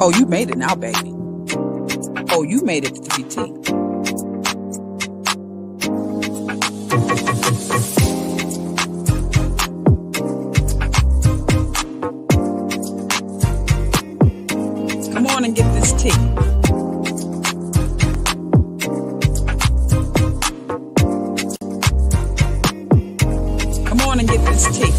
Oh, you made it now, baby. Oh, you made it to 3T. Come on and get this tea. Come on and get this tea.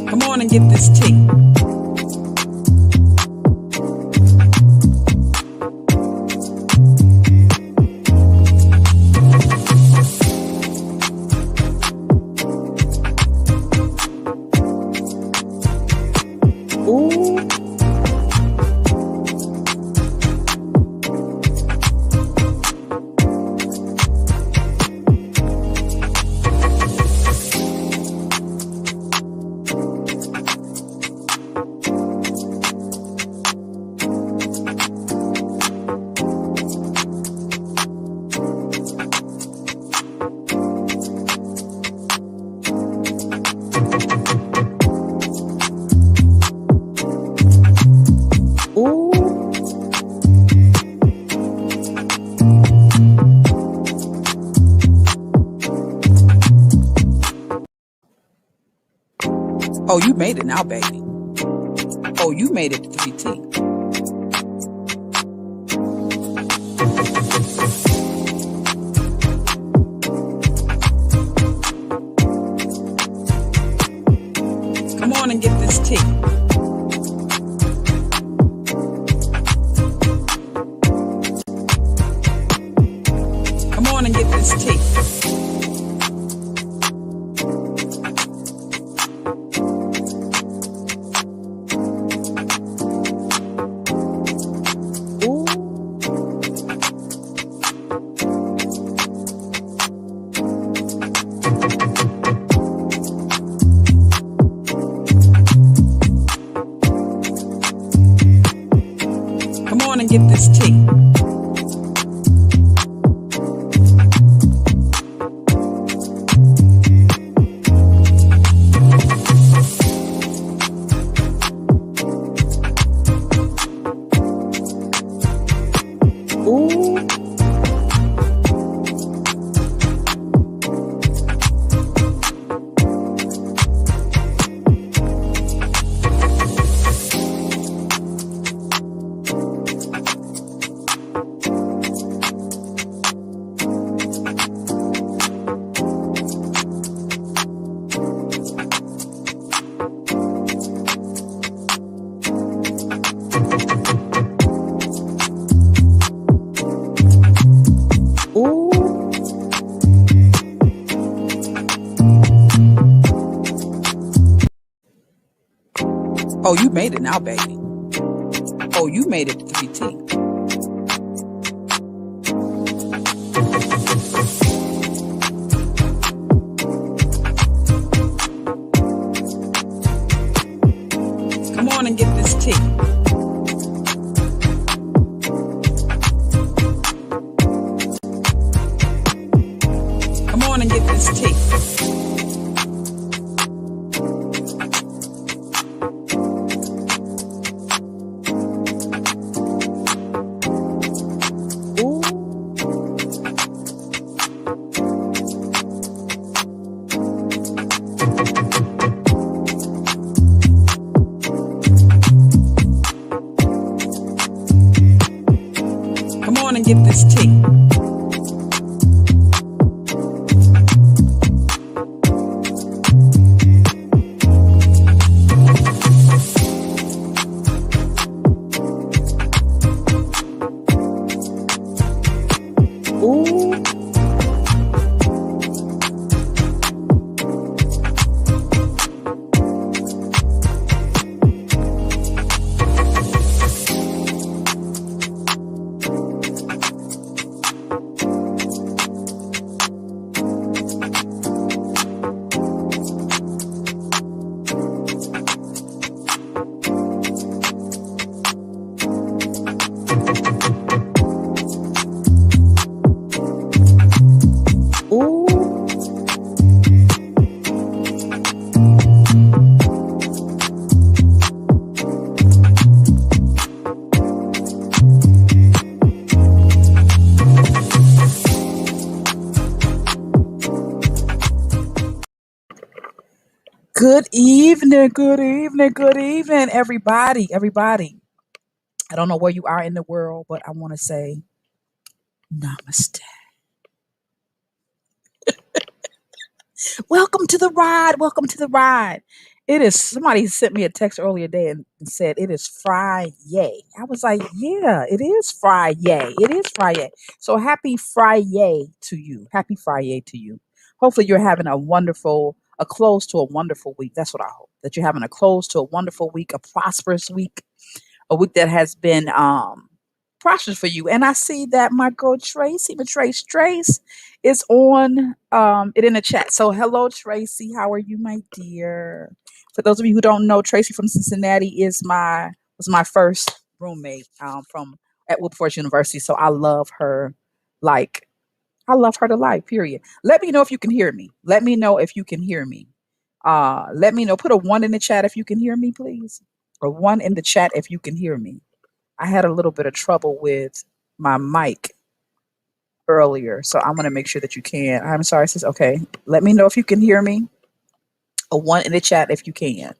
Come on and get this tea. Ooh. Oh, you made it now, baby. Oh, you made it to 3T. Come on and get this tea. Come on and get this tea. Come on and get this tea. Ooh. Oh, you made it now, baby. Oh, you made it to 3T. Come on and get this tea. Come on and get this tea. Come on and get this tea. Ooh. Good evening, good evening, good evening, everybody. Everybody. I don't know where you are in the world, but I want to say namaste. Welcome to the ride. Welcome to the ride. It is somebody sent me a text earlier today and said it is Friday. I was like, yeah, it is Friday. It is Friday. So happy Friday to you. Happy Friday to you. Hopefully you're having a close to a wonderful week. That's what I hope. That you're having a close to a wonderful week, a prosperous week, a week that has been prosperous for you. And I see that my girl Tracy, Trace is on it in the chat. So hello Tracy, how are you, my dear? For those of you who don't know, Tracy from Cincinnati was my first roommate from at Wilberforce University. So like I love her to life, period. Let me know if you can hear me. Let me know if you can hear me. Let me know. Put a one in the chat if you can hear me, please. A one in the chat if you can hear me. I had a little bit of trouble with my mic earlier, so I'm gonna make sure that you can. I'm sorry, sis. Okay, let me know if you can hear me. A one in the chat if you can.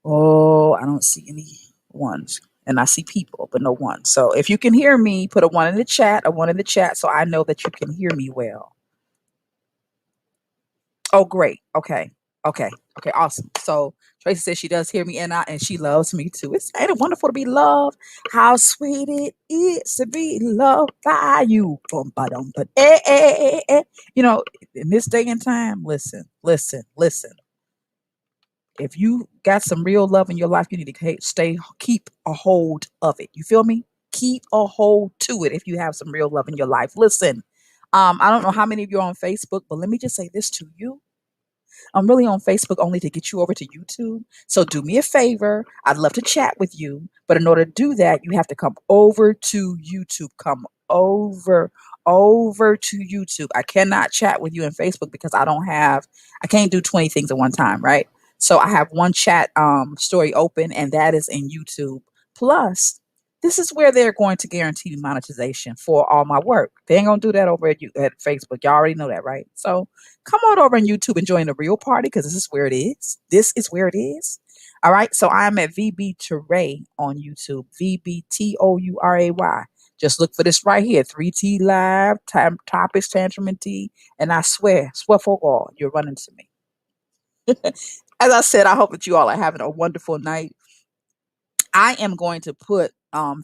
Oh, I don't see any ones, and I see people, but no one. So if you can hear me, put a one in the chat. A one in the chat, so I know that you can hear me well. Oh, great. Okay. Okay. Okay. Awesome. So Tracy says she does hear me and she loves me too. Ain't it wonderful to be loved? How sweet it is to be loved by you. Bum, ba-dum, but You know, in this day and time, listen. If you got some real love in your life, you need to keep a hold of it. You feel me? Keep a hold to it if you have some real love in your life. Listen, I don't know how many of you are on Facebook, but let me just say this to you. I'm really on Facebook only to get you over to YouTube. So do me a favor. I'd love to chat with you. But in order to do that, you have to come over to YouTube. Come over to YouTube. I cannot chat with you in Facebook because I can't do 20 things at one time, right? So I have one chat story open, and that is in YouTube. Plus, this is where they're going to guarantee monetization for all my work. They ain't gonna do that over at Facebook. Y'all already know that, right? So come on over on YouTube and join the real party because this is where it is. This is where it is. All right. So I'm at VB Touray on YouTube. VBTOURAY. Just look for this right here. 3T Live, Topics, Tantrum and T. And I swear for God, you're running to me. As I said, I hope that you all are having a wonderful night. I am going to put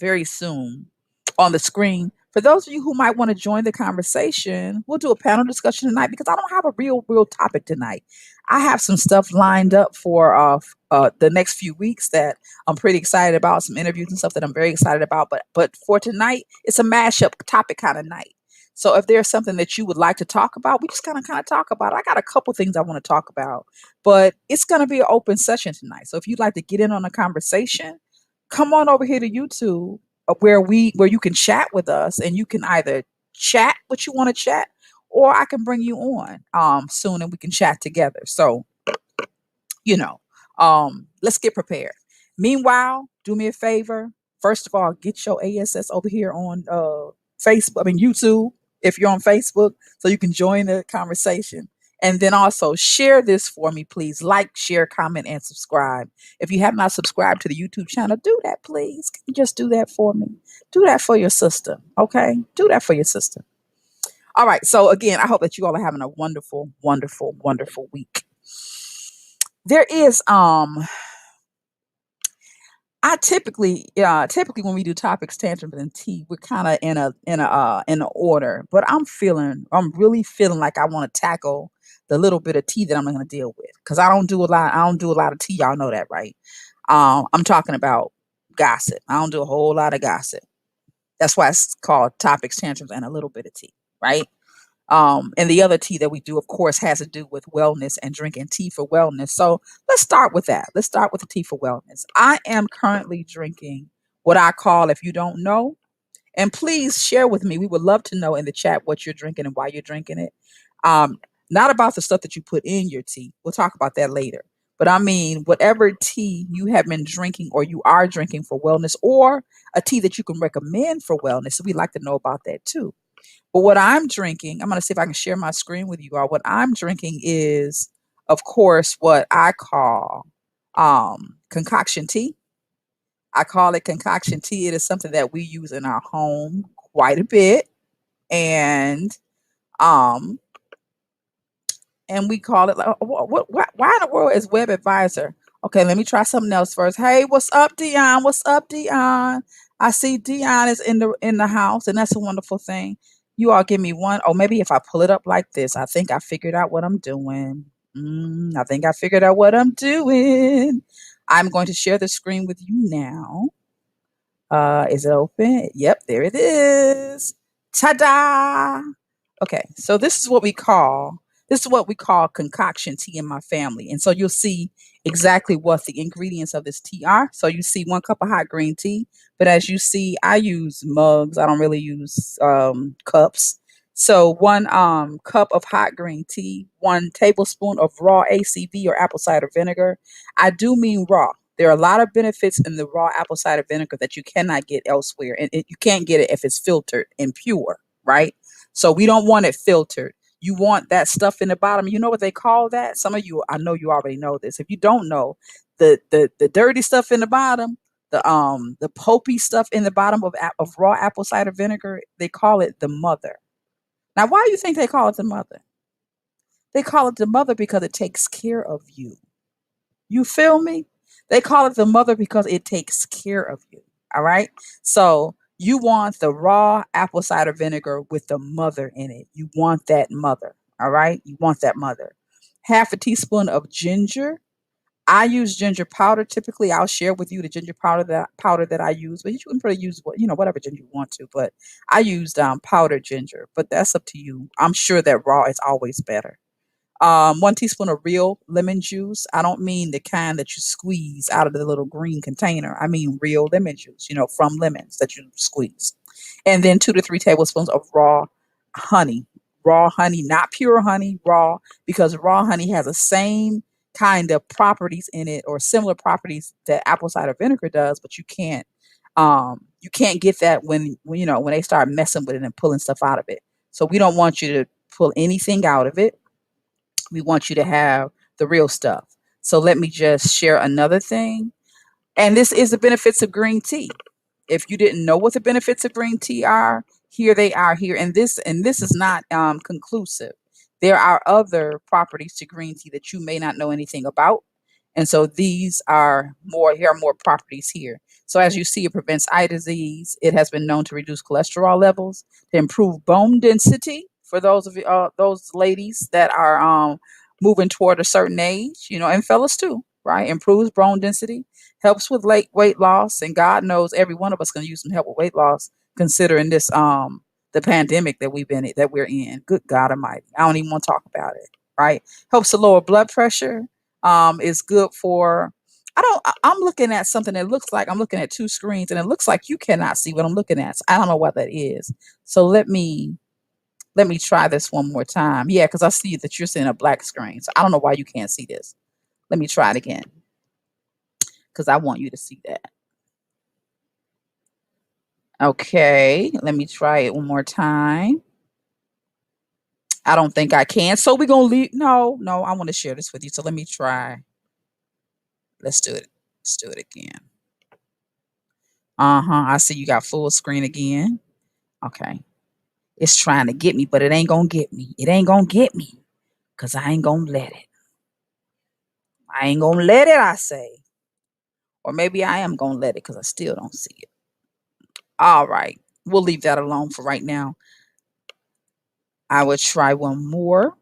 very soon on the screen for those of you who might want to join the conversation. We'll do a panel discussion tonight because I don't have a real topic tonight. I have some stuff lined up for the next few weeks that I'm pretty excited about. Some interviews and stuff that I'm very excited about. But for tonight, it's a mashup topic kind of night. So if there's something that you would like to talk about, we just kind of talk about it. I got a couple things I want to talk about, but it's going to be an open session tonight. So if you'd like to get in on a conversation, come on over here to YouTube where you can chat with us and you can either chat what you want to chat or I can bring you on soon and we can chat together. So, let's get prepared. Meanwhile, do me a favor. First of all, get your ASS over here on YouTube, if you're on Facebook, so you can join the conversation. And then also share this for me, please. Like, share, comment, and subscribe. If you have not subscribed to the YouTube channel, do that, please. Can you just do that for me? Do that for your sister, okay? Do that for your sister. All right. So again, I hope that you all are having a wonderful, wonderful, wonderful week. There is I typically when we do topics, tantrums, and tea, we're kind of in a order. But I'm really feeling like I want to tackle the little bit of tea that I'm going to deal with because I don't do a lot. I don't do a lot of tea. Y'all know that, right? I'm talking about gossip. I don't do a whole lot of gossip. That's why it's called topics, tantrums, and a little bit of tea, right? And the other tea that we do, of course, has to do with wellness and drinking tea for wellness. So let's start with that. Let's start with the tea for wellness. I am currently drinking what I call, if you don't know, and please share with me. We would love to know in the chat what you're drinking and why you're drinking it. Not about the stuff that you put in your tea. We'll talk about that later. But I mean, whatever tea you have been drinking or you are drinking for wellness or a tea that you can recommend for wellness. So we'd like to know about that too. But what I'm drinking, I'm going to see if I can share my screen with you all. What I'm drinking is of course, what I call concoction tea. I call it concoction tea. It is something that we use in our home quite a bit. And um we call it like what why in the world is web advisor? Okay, let me try something else first. Hey, what's up, Dion? What's up, Dion? I see Dion is in the house, and that's a wonderful thing. You all give me one. Oh, maybe if I pull it up like this, I think I figured out what I'm doing. I think I figured out what I'm doing. I'm going to share the screen with you now. Is it open? Yep, there it is. Ta-da! Okay, so this is what we call concoction tea in my family. And so you'll see exactly what the ingredients of this tea are. So you see 1 cup of hot green tea, but as you see, I use mugs. I don't really use cups. So 1 cup of hot green tea, 1 tablespoon of raw ACV or apple cider vinegar. I do mean raw. There are a lot of benefits in the raw apple cider vinegar that you cannot get elsewhere, and you can't get it if it's filtered and pure, right? So we don't want it filtered. You want that stuff in the bottom. You know what they call that? Some of you, I know you already know this. If you don't know, the dirty stuff in the bottom, the pulpy stuff in the bottom of raw apple cider vinegar, they call it the mother. Now, why do you think they call it the mother? They call it the mother because it takes care of you. You feel me? They call it the mother because it takes care of you. All right. So you want the raw apple cider vinegar with the mother in it. You want that mother. All right. You want that mother. Half a teaspoon of ginger. I use ginger powder. Typically, I'll share with you the ginger powder that I use, but you can probably use whatever ginger you want to. But I used powdered ginger, but that's up to you. I'm sure that raw is always better. 1 teaspoon of real lemon juice. I don't mean the kind that you squeeze out of the little green container. I mean real lemon juice, from lemons that you squeeze. And then 2 to 3 tablespoons of raw honey. Raw honey, not pure honey, raw, because raw honey has the same kind of properties in it or similar properties that apple cider vinegar does, but you can't get that when they start messing with it and pulling stuff out of it. So we don't want you to pull anything out of it. We want you to have the real stuff. So let me just share another thing. And this is the benefits of green tea. If you didn't know what the benefits of green tea are, here they are here. And this is not conclusive. There are other properties to green tea that you may not know anything about. And so these are more, here are more properties here. So as you see, it prevents eye disease. It has been known to reduce cholesterol levels, to improve bone density for those ladies that are moving toward a certain age, and fellas too, right? Improves bone density, helps with late weight loss, and God knows every one of us can use some help with weight loss, considering this the pandemic that we're in. Good God Almighty, I don't even want to talk about it. Right? Helps to lower blood pressure. Is good for. I don't. I'm looking at something that looks like I'm looking at 2 screens, and it looks like you cannot see what I'm looking at. So I don't know what that is. So let me try this one more time. Yeah, because I see that you're seeing a black screen. So I don't know why you can't see this. Let me try it again because I want you to see that. Okay, let me try it one more time. I don't think I can. So we're going to leave. No, I want to share this with you. So let me try. Let's do it. Let's do it again. I see you got full screen again. Okay. It's trying to get me, but it ain't going to get me. It ain't going to get me because I ain't going to let it. I ain't going to let it, I say. Or maybe I am going to let it because I still don't see it. All right. We'll leave that alone for right now. I will try one more.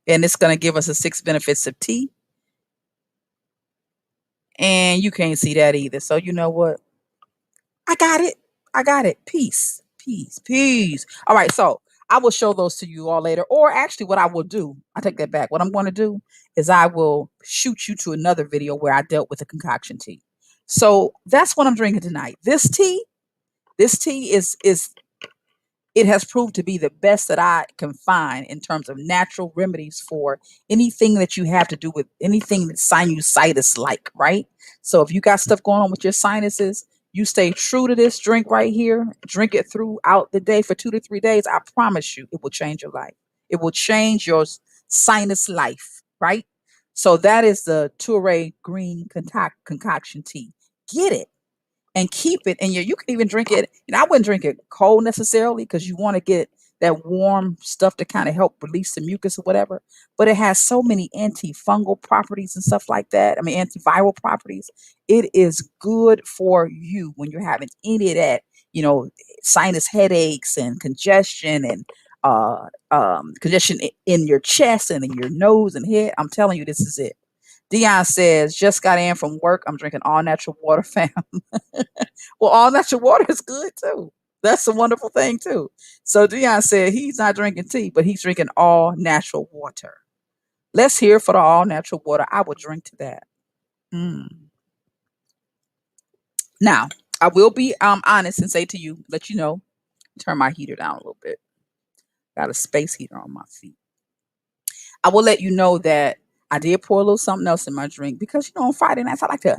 And it's going to give us the 6 benefits of tea. And you can't see that either. So you know what? I got it. I got it. Peace. Peace. Peace. All right. So I will show those to you all later. Or actually, what I will do, I take that back. What I'm going to do is I will shoot you to another video where I dealt with the concoction tea. So that's what I'm drinking tonight. This tea is it has proved to be the best that I can find in terms of natural remedies for anything that you have to do with anything that's sinusitis like, right? So if you got stuff going on with your sinuses, you stay true to this drink right here, drink it throughout the day for 2 to 3 days. I promise you it will change your life. It will change your sinus life, right? So that is the Touré green concoction tea. Get it and keep it in your. You can even drink it. And I wouldn't drink it cold necessarily because you want to get that warm stuff to kind of help release the mucus or whatever. But it has so many antifungal properties and stuff like that. I mean, antiviral properties. It is good for you when you're having any of that, you know, sinus headaches and congestion and congestion in your chest and in your nose and head. I'm telling you, this is it. Dion says, just got in from work. I'm drinking all natural water, fam. Well, all natural water is good too. That's a wonderful thing too. So Dion said he's not drinking tea, but he's drinking all natural water. Let's hear for the all natural water. I will drink to that. Mm. Now, I will be honest and say to you, let you know, turn my heater down a little bit. Got a space heater on my feet. I will let you know that I did pour a little something else in my drink because on Friday nights I like to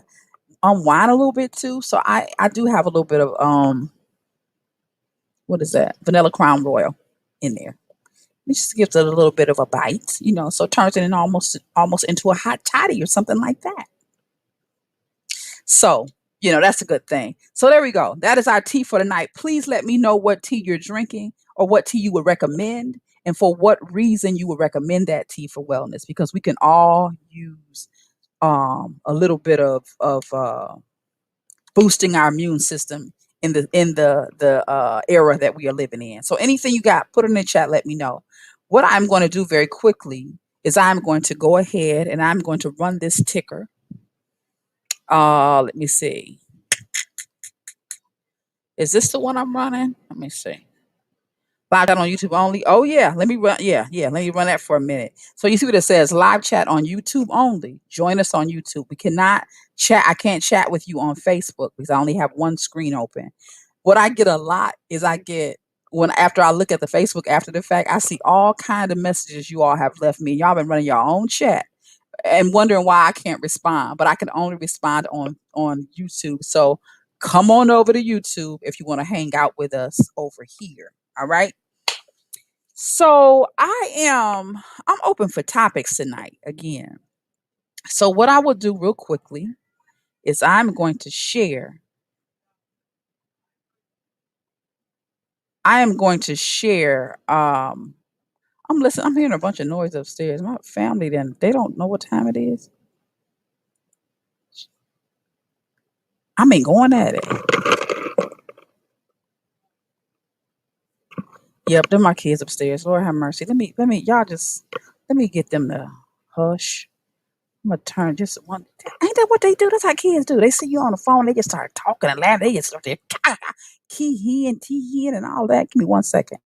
unwind a little bit too. So I do have a little bit of what is that? Vanilla Crown Royal in there. It just gives it a little bit of a bite, so it turns it in almost into a hot toddy or something like that. So, that's a good thing. So there we go. That is our tea for the night. Please let me know what tea you're drinking or what tea you would recommend and for what reason you would recommend that tea for wellness, because we can all use a little bit of boosting our immune system in the era that we are living in. So anything you got, put it in the chat. Let me know. What I'm going to do very quickly is I'm going to go ahead and I'm going to run this ticker. Let me see. Is this the one I'm running? Let me see. Live chat on YouTube only. Oh yeah, let me run. Yeah. Let me run that for a minute. So you see what it says? Live chat on YouTube only. Join us on YouTube. We cannot chat. I can't chat with you on Facebook because I only have one screen open. What I get a lot is when after I look at the Facebook after the fact, I see all kind of messages you all have left me. Y'all been running your own chat and wondering why I can't respond, but I can only respond on YouTube. So come on over to YouTube if you want to hang out with us over here. All right. So I'm open for topics tonight again. So what I will do real quickly is I'm going to share. I am going to share. I'm listening. I'm hearing a bunch of noise upstairs. My family they don't know what time it is. I mean, going at it. Yep, they're my kids upstairs. Lord have mercy. Y'all just let me get them to hush. I'm gonna turn just one. Ain't that what they do? That's how kids do. They see you on the phone, they just start talking and laughing. They just start there, key in, tee in, and all that. Give me 1 second.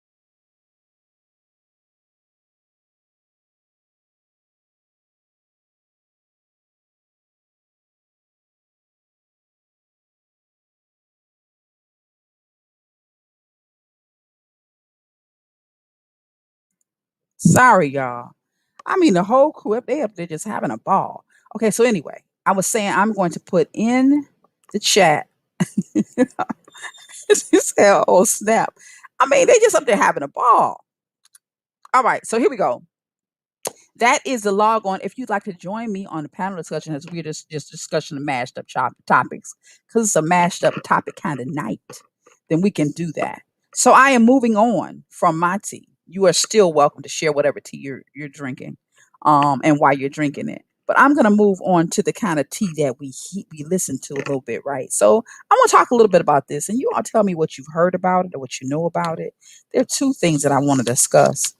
Sorry, y'all. I mean, the whole crew up they're just having a ball. Okay, so anyway, I was saying I'm going to put in the chat. This hell, oh snap! I mean, they just up there having a ball. All right, so here we go. That is the log on if you'd like to join me on the panel discussion as we're just discussing the mashed up topics because it's a mashed up topic kind of night. Then we can do that. So I am moving on from my tea. You are still welcome to share whatever tea you're drinking, and why you're drinking it. But I'm gonna move on to the kind of tea that we listen to a little bit, right? So I want to talk a little bit about this, and you all tell me what you've heard about it or what you know about it. There are two things that I want to discuss.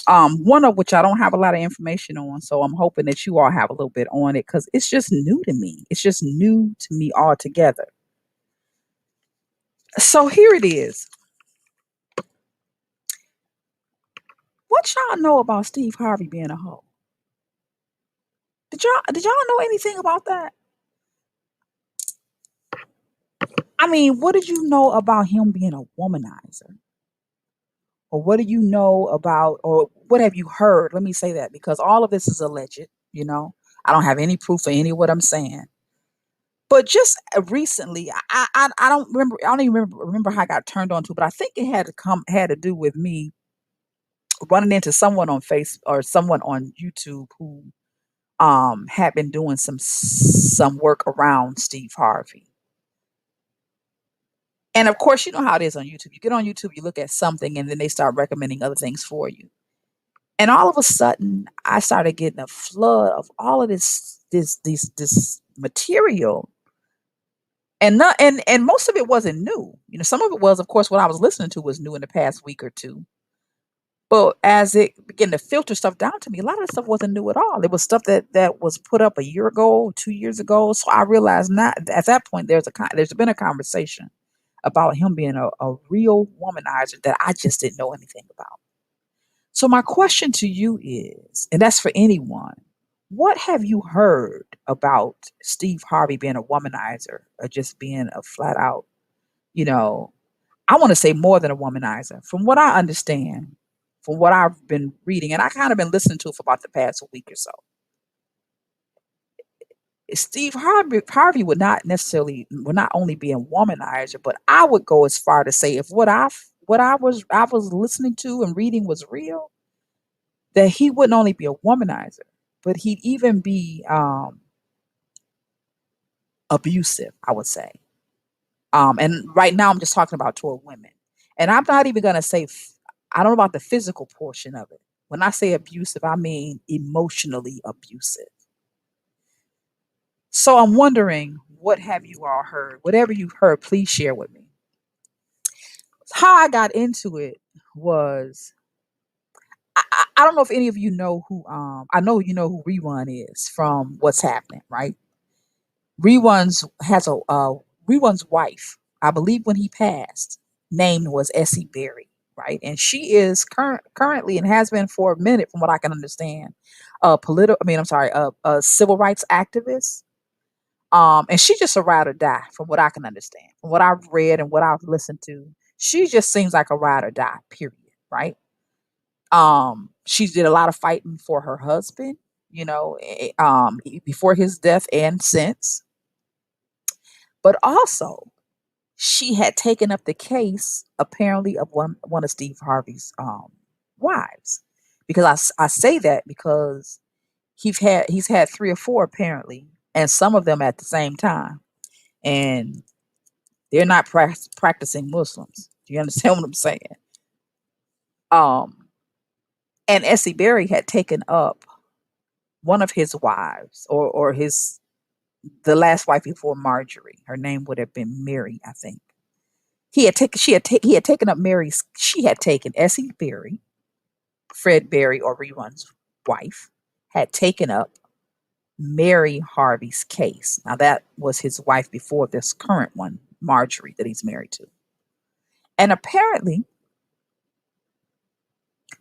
One of which I don't have a lot of information on, so I'm hoping that you all have a little bit on it because it's just new to me. It's just new to me altogether. So here it is. What y'all know about Steve Harvey being a hoe? Did y'all know anything about that? I mean, what did you know about him being a womanizer? Or what do you know about, or what have you heard? Let me say that because all of this is alleged. I don't have any proof of any of what I'm saying. But just recently, I don't remember. I don't even remember how I got turned on to, but I think it had to do with me running into someone on Face or someone on YouTube who had been doing some work around Steve Harvey. And of course, you know how it is on YouTube. You get on YouTube, you look at something, and then they start recommending other things for you. And all of a sudden, I started getting a flood of all of this material, and not and most of it wasn't new. You know, some of it was, of course, what I was listening to was new in the past week or two. But as it began to filter stuff down to me, a lot of the stuff wasn't new at all. It was stuff that was put up a year ago, 2 years ago. So I realized not at that point there's been a conversation about him being a real womanizer that I just didn't know anything about. So my question to you is, and that's for anyone, what have you heard about Steve Harvey being a womanizer or just being a flat out, you know, I want to say more than a womanizer. From what I understand, from what I've been reading, and I kind of been listening to it for about the past week or so, Steve Harvey would not only be a womanizer, but I would go as far to say if what I was listening to and reading was real, that he wouldn't only be a womanizer, but he'd even be abusive, I would say. And right now I'm just talking about toward women. And I'm not even gonna say I don't know about the physical portion of it. When I say abusive, I mean emotionally abusive. So I'm wondering, what have you all heard? Whatever you've heard, please share with me. How I got into it was I don't know if any of you know who I know you know who Rerun is from What's Happening, right? Rerun's wife, I believe when he passed, name was Essie Berry, right? And she is currently and has been for a minute, from what I can understand, a civil rights activist. And she's just a ride or die, from what I can understand, from what I've read and what I've listened to. She just seems like a ride or die, period, right? She did a lot of fighting for her husband, before his death and since, but also she had taken up the case apparently of one of Steve Harvey's wives. Because I say that because he's had three or four apparently, and some of them at the same time, and they're not practicing Muslims. Do you understand what I'm saying? Um, and Essie Berry had taken up one of his wives, or the last wife before Marjorie. Her name would have been Mary, I think. He had taken up Mary's. She had taken Essie Berry, Fred Berry, or Rerun's wife, had taken up Mary Harvey's case. Now that was his wife before this current one, Marjorie, that he's married to. And apparently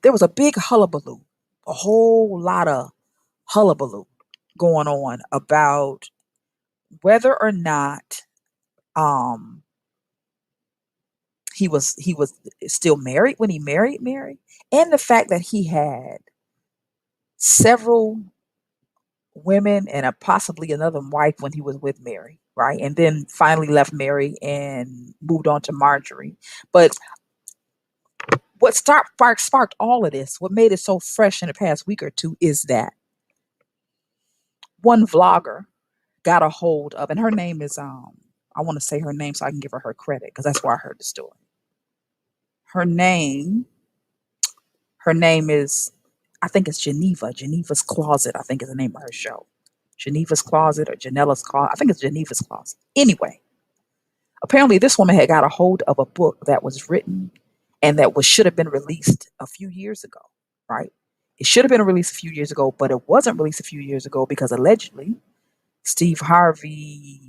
there was a big hullabaloo, a whole lot of hullabaloo going on about whether or not um he was still married when he married Mary, and the fact that he had several women and possibly another wife when he was with Mary, right? And then finally left Mary and moved on to Marjorie. But what sparked all of this, what made it so fresh in the past week or two, is that one vlogger got a hold of, and her name is I want to say her name so I can give her credit because that's where I heard the story. Her name, her name is, I think it's Geneva's Closet, I think is the name of her show. Geneva's Closet or Janella's Closet. I think it's Geneva's Closet. Anyway, apparently this woman had got a hold of a book that was written and that was should have been released a few years ago, right? It should have been released a few years ago, but it wasn't released a few years ago because allegedly Steve Harvey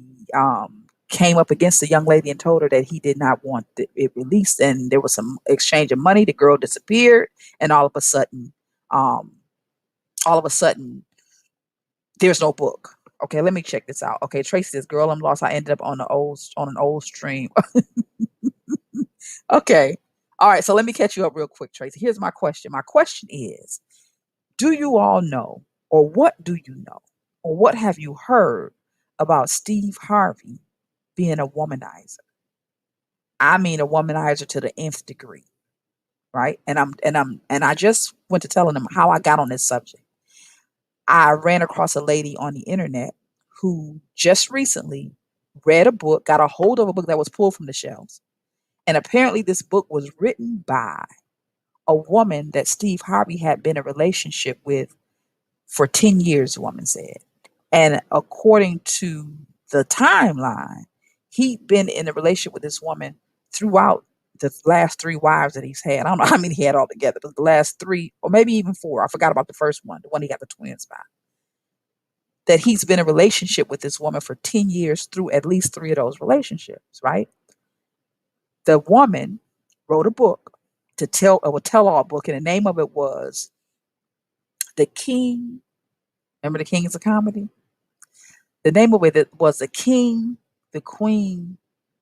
came up against the young lady and told her that he did not want it released, and there was some exchange of money. The girl disappeared, and um, all of a sudden, there's no book. Okay, let me check this out. Okay, Tracy says, "Girl, I'm lost. I ended up on an old stream." Okay, all right. So let me catch you up real quick, Tracy. Here's my question. My question is: do you all know, or what do you know, or what have you heard about Steve Harvey being a womanizer? I mean, a womanizer to the nth degree, right? And I just went to telling them how I got on this subject. I ran across a lady on the internet who just recently read a book, got a hold of a book that was pulled from the shelves. And apparently, this book was written by a woman that Steve Harvey had been in a relationship with for 10 years, the woman said. And according to the timeline, he'd been in a relationship with this woman throughout the last three wives that he's had. I don't know how many he had altogether, but the last three, or maybe even four. I forgot about the first one, the one he got the twins by. That he's been in a relationship with this woman for 10 years through at least three of those relationships, right? The woman wrote a book to tell a tell-all book, and the name of it was The King. Remember, The King is a comedy. The name of it was The King, the Queen,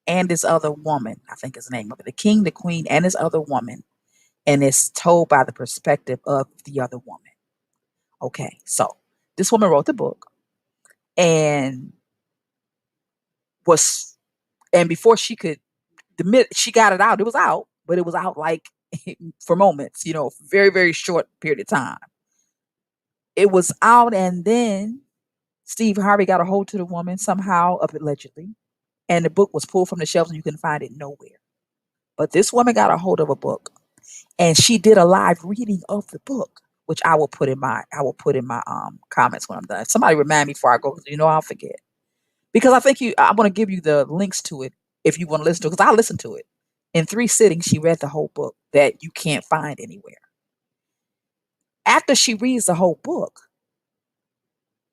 and This Other Woman. I think is the name of it. The King, the Queen, and This Other Woman, and it's told by the perspective of the other woman. Okay, so this woman wrote the book, and was and before she could the minute she got it was out, but it was out like for moments, very, very short period of time. It was out, and then Steve Harvey got a hold to the woman somehow, up allegedly, and the book was pulled from the shelves, and you couldn't find it nowhere. But this woman got a hold of a book, and she did a live reading of the book, which I will put in my comments when I'm done. Somebody remind me before I go, because I'll forget. Because I want to give you the links to it if you want to listen to it, because I listened to it. In 3 sittings, she read the whole book that you can't find anywhere. After she reads the whole book,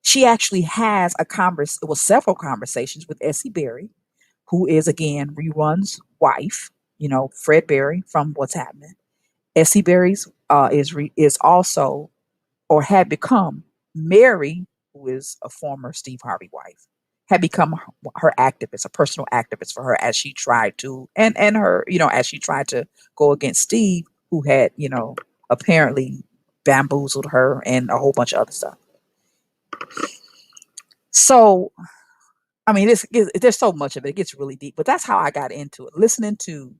she actually has several conversations with Essie Berry, who is again Rerun's wife, Fred Berry from What's Happening. Essie Berry's is also, or had become, Mary, who is a former Steve Harvey wife, had become her activist, a personal activist for her, as she tried to, and her, as she tried to go against Steve, who had, apparently bamboozled her and a whole bunch of other stuff. So, I mean, there's so much of it. It gets really deep, but that's how I got into it. Listening to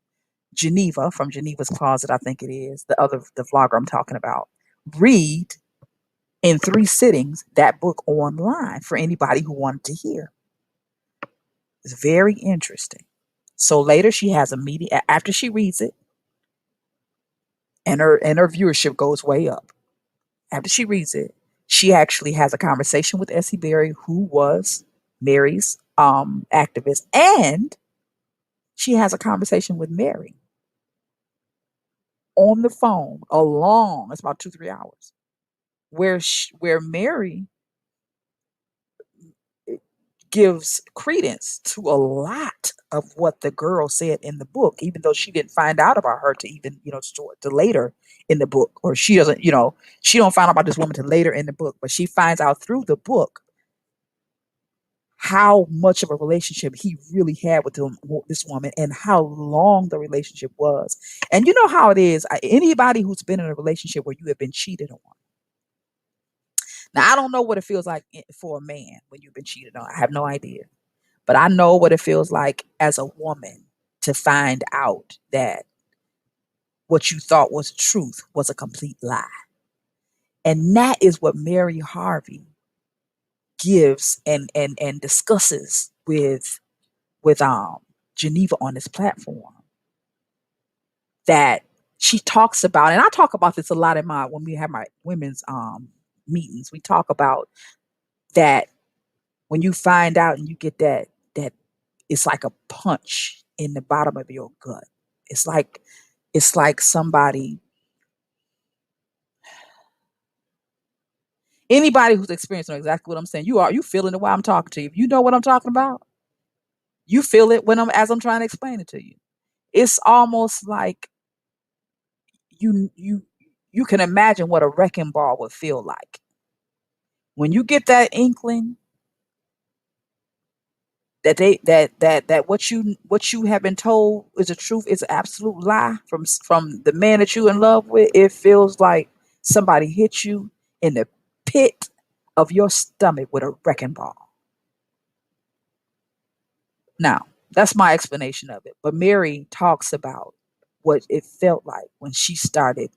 Geneva from Geneva's Closet, I think it is the vlogger I'm talking about, read in 3 sittings that book online for anybody who wanted to hear. It's very interesting. So later she has a meeting after she reads it, and her viewership goes way up. After she reads it, she actually has a conversation with Essie Berry, who was Mary's activist, and she has a conversation with Mary on the phone, it's about 2-3 hours, where Mary gives credence to a lot of what the girl said in the book, even though she didn't find out about her to even, to later in the book, or she doesn't, she don't find out about this woman till later in the book, but she finds out through the book how much of a relationship he really had with this woman, and how long the relationship was. And you know how it is. Anybody who's been in a relationship where you have been cheated on. Now, I don't know what it feels like for a man when you've been cheated on. I have no idea. But I know what it feels like as a woman to find out that what you thought was truth was a complete lie. And that is what Mary Harvey gives and discusses with Geneva on this platform. That she talks about, and I talk about this a lot when we have my women's meetings. We talk about that when you find out and you get that it's like a punch in the bottom of your gut. It's like somebody, anybody who's experienced know exactly what I'm saying. You feeling it while I'm talking to you. If you know what I'm talking about, you feel it as I'm trying to explain it to you. It's almost like you can imagine what a wrecking ball would feel like. When you get that inkling that what you have been told is the truth, is an absolute lie from the man that you in love with, it feels like somebody hit you in the pit of your stomach with a wrecking ball. Now, that's my explanation of it. But Mary talks about what it felt like when she started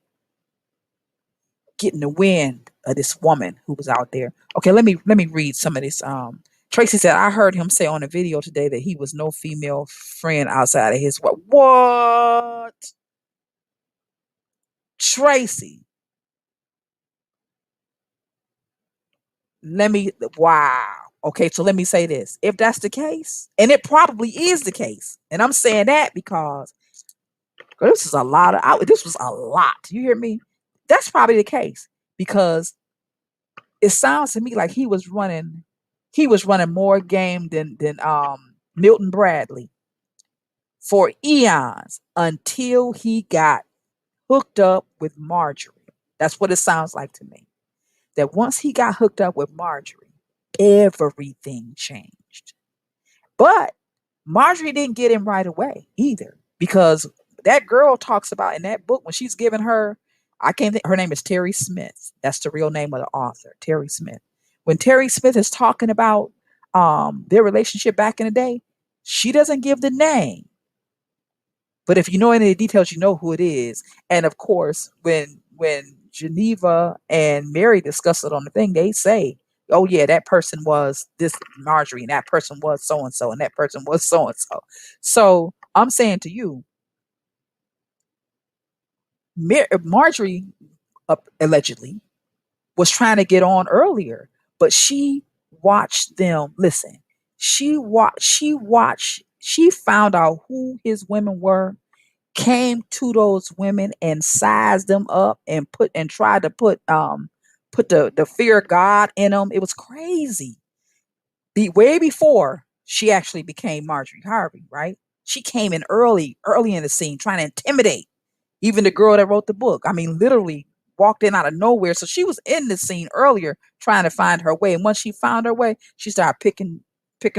getting the wind of this woman who was out there. Okay, let me read some of this. Tracy said I heard him say on a video today that he was no female friend outside of his what? What? Tracy, let me wow. Okay, so let me say this. If that's the case, and it probably is the case, and I'm saying that because girl, this is a lot of this was a lot. You hear me? That's probably the case because it sounds to me like he was running more game than Milton Bradley for eons until he got hooked up with Marjorie. That's what it sounds like to me. That once he got hooked up with Marjorie, everything changed. But Marjorie didn't get him right away either, because that girl talks about in that book when she's giving her, I can't think, her name is Terry Smith. That's the real name of the author, Terry Smith. When Terry Smith is talking about their relationship back in the day, she doesn't give the name, but if you know any of the details, you know who it is. And of course, when Geneva and Mary discuss it on the thing, they say, "Oh yeah, that person was this Marjorie, and that person was so and so, and that person was so and so." So I'm saying to you, Marjorie allegedly was trying to get on earlier, but she watched them. Listen, she found out who his women were, came to those women and sized them up and tried to put the fear of God in them. It was crazy. Way before she actually became Marjorie Harvey, right? She came in early in the scene, trying to intimidate even the girl that wrote the book. I mean, literally walked in out of nowhere. So she was in the scene earlier trying to find her way. And once she found her way, she started picking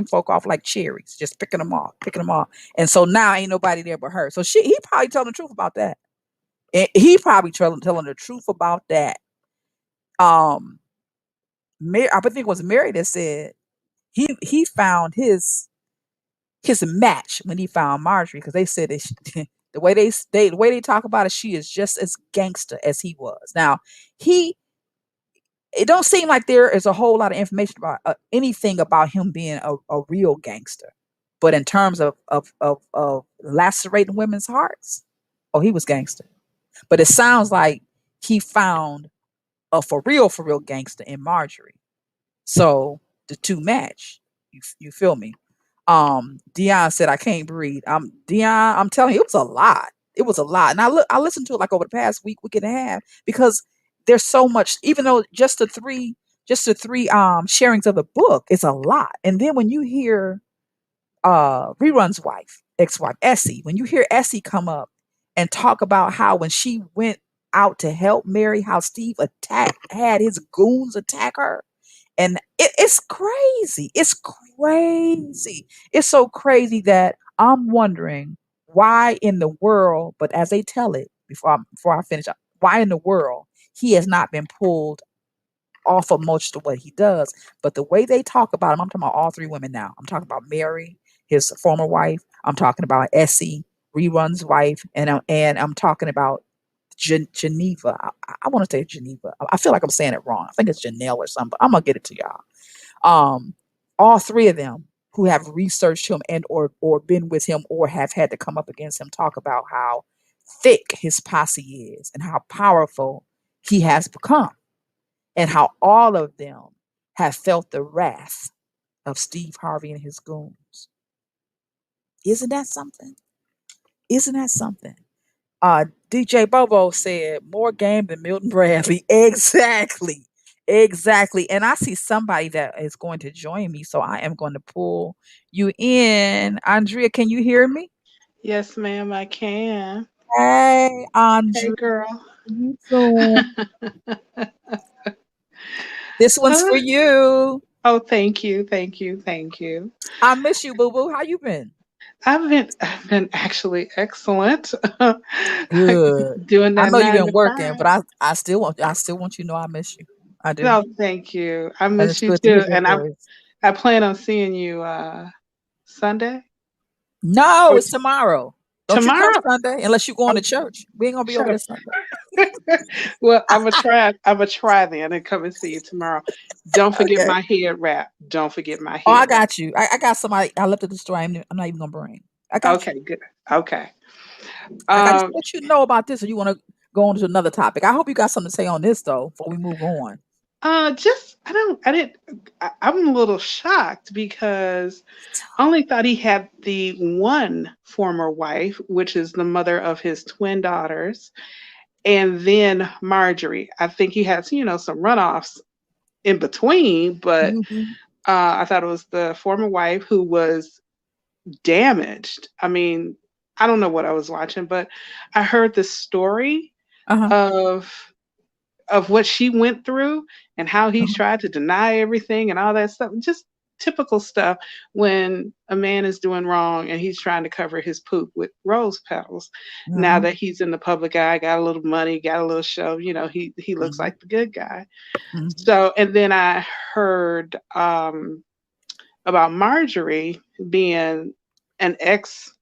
folk off like cherries, just picking them off, picking them off. And so now ain't nobody there but her. So he probably telling the truth about that. And he probably telling the truth about that. Um, I think it was Mary that said he found his match when he found Marjorie, because they said that the way they talk about it, she is just as gangster as he was. Now he it don't seem like there is a whole lot of information about anything about him being a real gangster, but in terms of lacerating women's hearts, oh, he was gangster. But it sounds like he found a for real gangster in Marjorie. So the two match. You feel me? Dion said I can't breathe. Dion, I'm telling you, it was a lot. It was a lot. And I listened to it like over the past week and a half, because there's so much, even though just the three sharings of the book is a lot. And then when you hear Rerun's ex-wife, Essie, when you hear Essie come up and talk about how when she went out to help Mary, how Steve had his goons attack her. And it's crazy. It's crazy. It's so crazy that I'm wondering why in the world, but as they tell it before I finish up, why in the world he has not been pulled off of most of what he does. But the way they talk about him, I'm talking about all three women now. I'm talking about Mary, his former wife. I'm talking about Essie, Rerun's wife, and I'm talking about Geneva. I want to say Geneva. I feel like I'm saying it wrong. I think it's Janelle or something, but I'm gonna get it to y'all. Um, all three of them who have researched him and or been with him or have had to come up against him talk about how thick his posse is and how powerful he has become, and how all of them have felt the wrath of Steve Harvey and his goons. Isn't that something? Isn't that something? DJ Bobo said more game than Milton Bradley. Exactly. Exactly. And I see somebody that is going to join me. So I am going to pull you in. Andrea, can you hear me? Yes, ma'am, I can. Hey, Hey, Andrea. girl. You doing? This one's Uh, for you. oh, thank you, thank you, thank you. I miss you, boo boo. How you been? I've been actually excellent. Good. Doing I that know you've nine to been working, but five. I still want you to know I miss you. I do. No, thank you. I And miss it's you good to hear too. your And I voice. I plan on seeing you Sunday No, or it's tomorrow. Don't you come tomorrow. Sunday unless you're going Oh, to church. We ain't gonna be over shut there up. Sunday. Well, I'm gonna try. I'm gonna try then and come and see you tomorrow. Don't forget Okay. my head wrap. Don't forget my Oh, I head wrap. got you. I got somebody I left at the store. I'm not even gonna bring. I got you. Okay, good. Okay. I got you. So Um, what you know about this, or you want to go on to another topic? I hope you got something to say on this though before we move on. just I don't. I didn't. I'm a little shocked because I only thought he had the one former wife, which is the mother of his twin daughters, and then Marjorie. I think he had, some runoffs in between, but Hmm. I thought it was the former wife who was damaged. I mean, I don't know what I was watching, but I heard the story Uh huh. of what she went through and how he's Uh-huh. tried to deny everything and all that stuff. Just typical stuff when a man is doing wrong and he's trying to cover his poop with rose petals. Now Uh-huh. that he's in the public eye, got a little money, got a little show, he looks Hmm. like the good guy. Hmm. So, and then I heard about Marjorie being an ex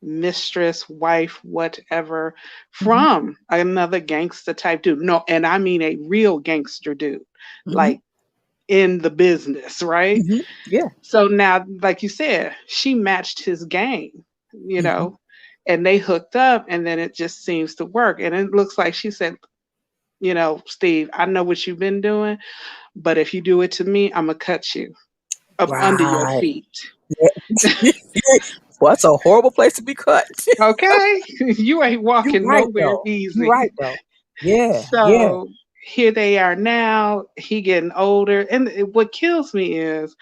mistress, wife, whatever, Hmm. from another gangster type dude. No, and I mean a real gangster dude, Hmm. like in the business, right? Hmm. Yeah. So now, like you said, she matched his game, you Hmm. know, and they hooked up, and then it just seems to work. And it looks like she said, Steve, I know what you've been doing, but if you do it to me, I'm going to cut you up under your Right. feet. Yeah. Well, that's a horrible place to be cut. Okay? You ain't You walking right nowhere though. You easy. right though. Yeah. Yeah. So here they are now. He getting older, and what kills me is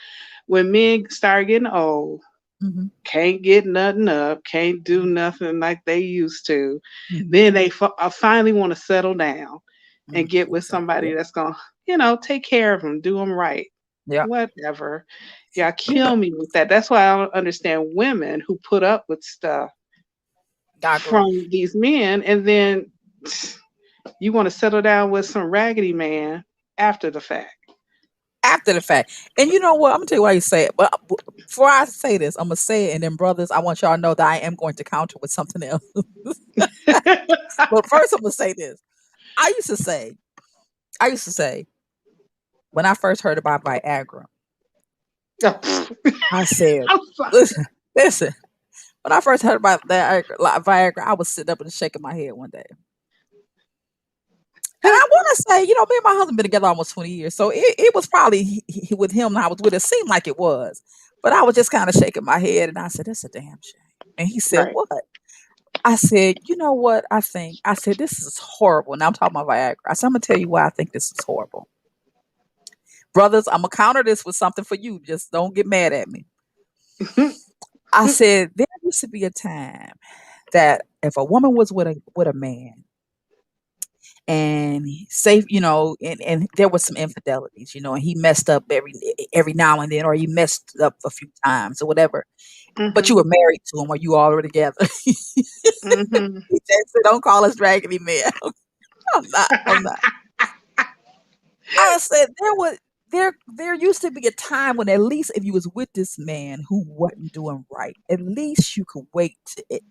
when men start getting old, Hmm. can't get nothing up, can't do nothing like they used to. Hmm. Then they finally want to settle down and get with Exactly. somebody that's gonna, take care of them, do them right. Yeah. Whatever. Yeah, You know, kill me with that. That's why I don't understand women who put up with stuff I agree. from these men, and then you want to settle down with some raggedy man after the fact. After the fact. And you know what? I'm gonna tell you why you say it. But before I say this, I'm gonna say it, and then brothers, I want y'all to know that I am going to counter with something else. But first, I'm gonna say this. I used to say, I used to say, when I first heard about Viagra, I said, I'm sorry. listen, listen. When I first heard about that Viagra, I was sitting up and shaking my head one day. And I want to say, me and my husband been together almost 20 years. So it was probably with him I was with. It seemed like it was. But I was just kind of shaking my head and I said, that's a damn shame. And he said, Right. what? I said, you know what? I said, this is horrible. Now I'm talking about Viagra. I said, I'm going to tell you why I think this is horrible. Brothers, I'm going to counter this with something for you. Just don't get mad at me. I said, there used to be a time that if a woman was with a man and safe, and there was some infidelities, and he messed up every now and then, or he messed up a few times or whatever. But you Mhm. were married to him, or you all were together. He Mhm. said, "Don't call us raggedy man." I'm not. I'm not. I said there used to be a time when at least if you was with this man who wasn't doing right, at least you could wait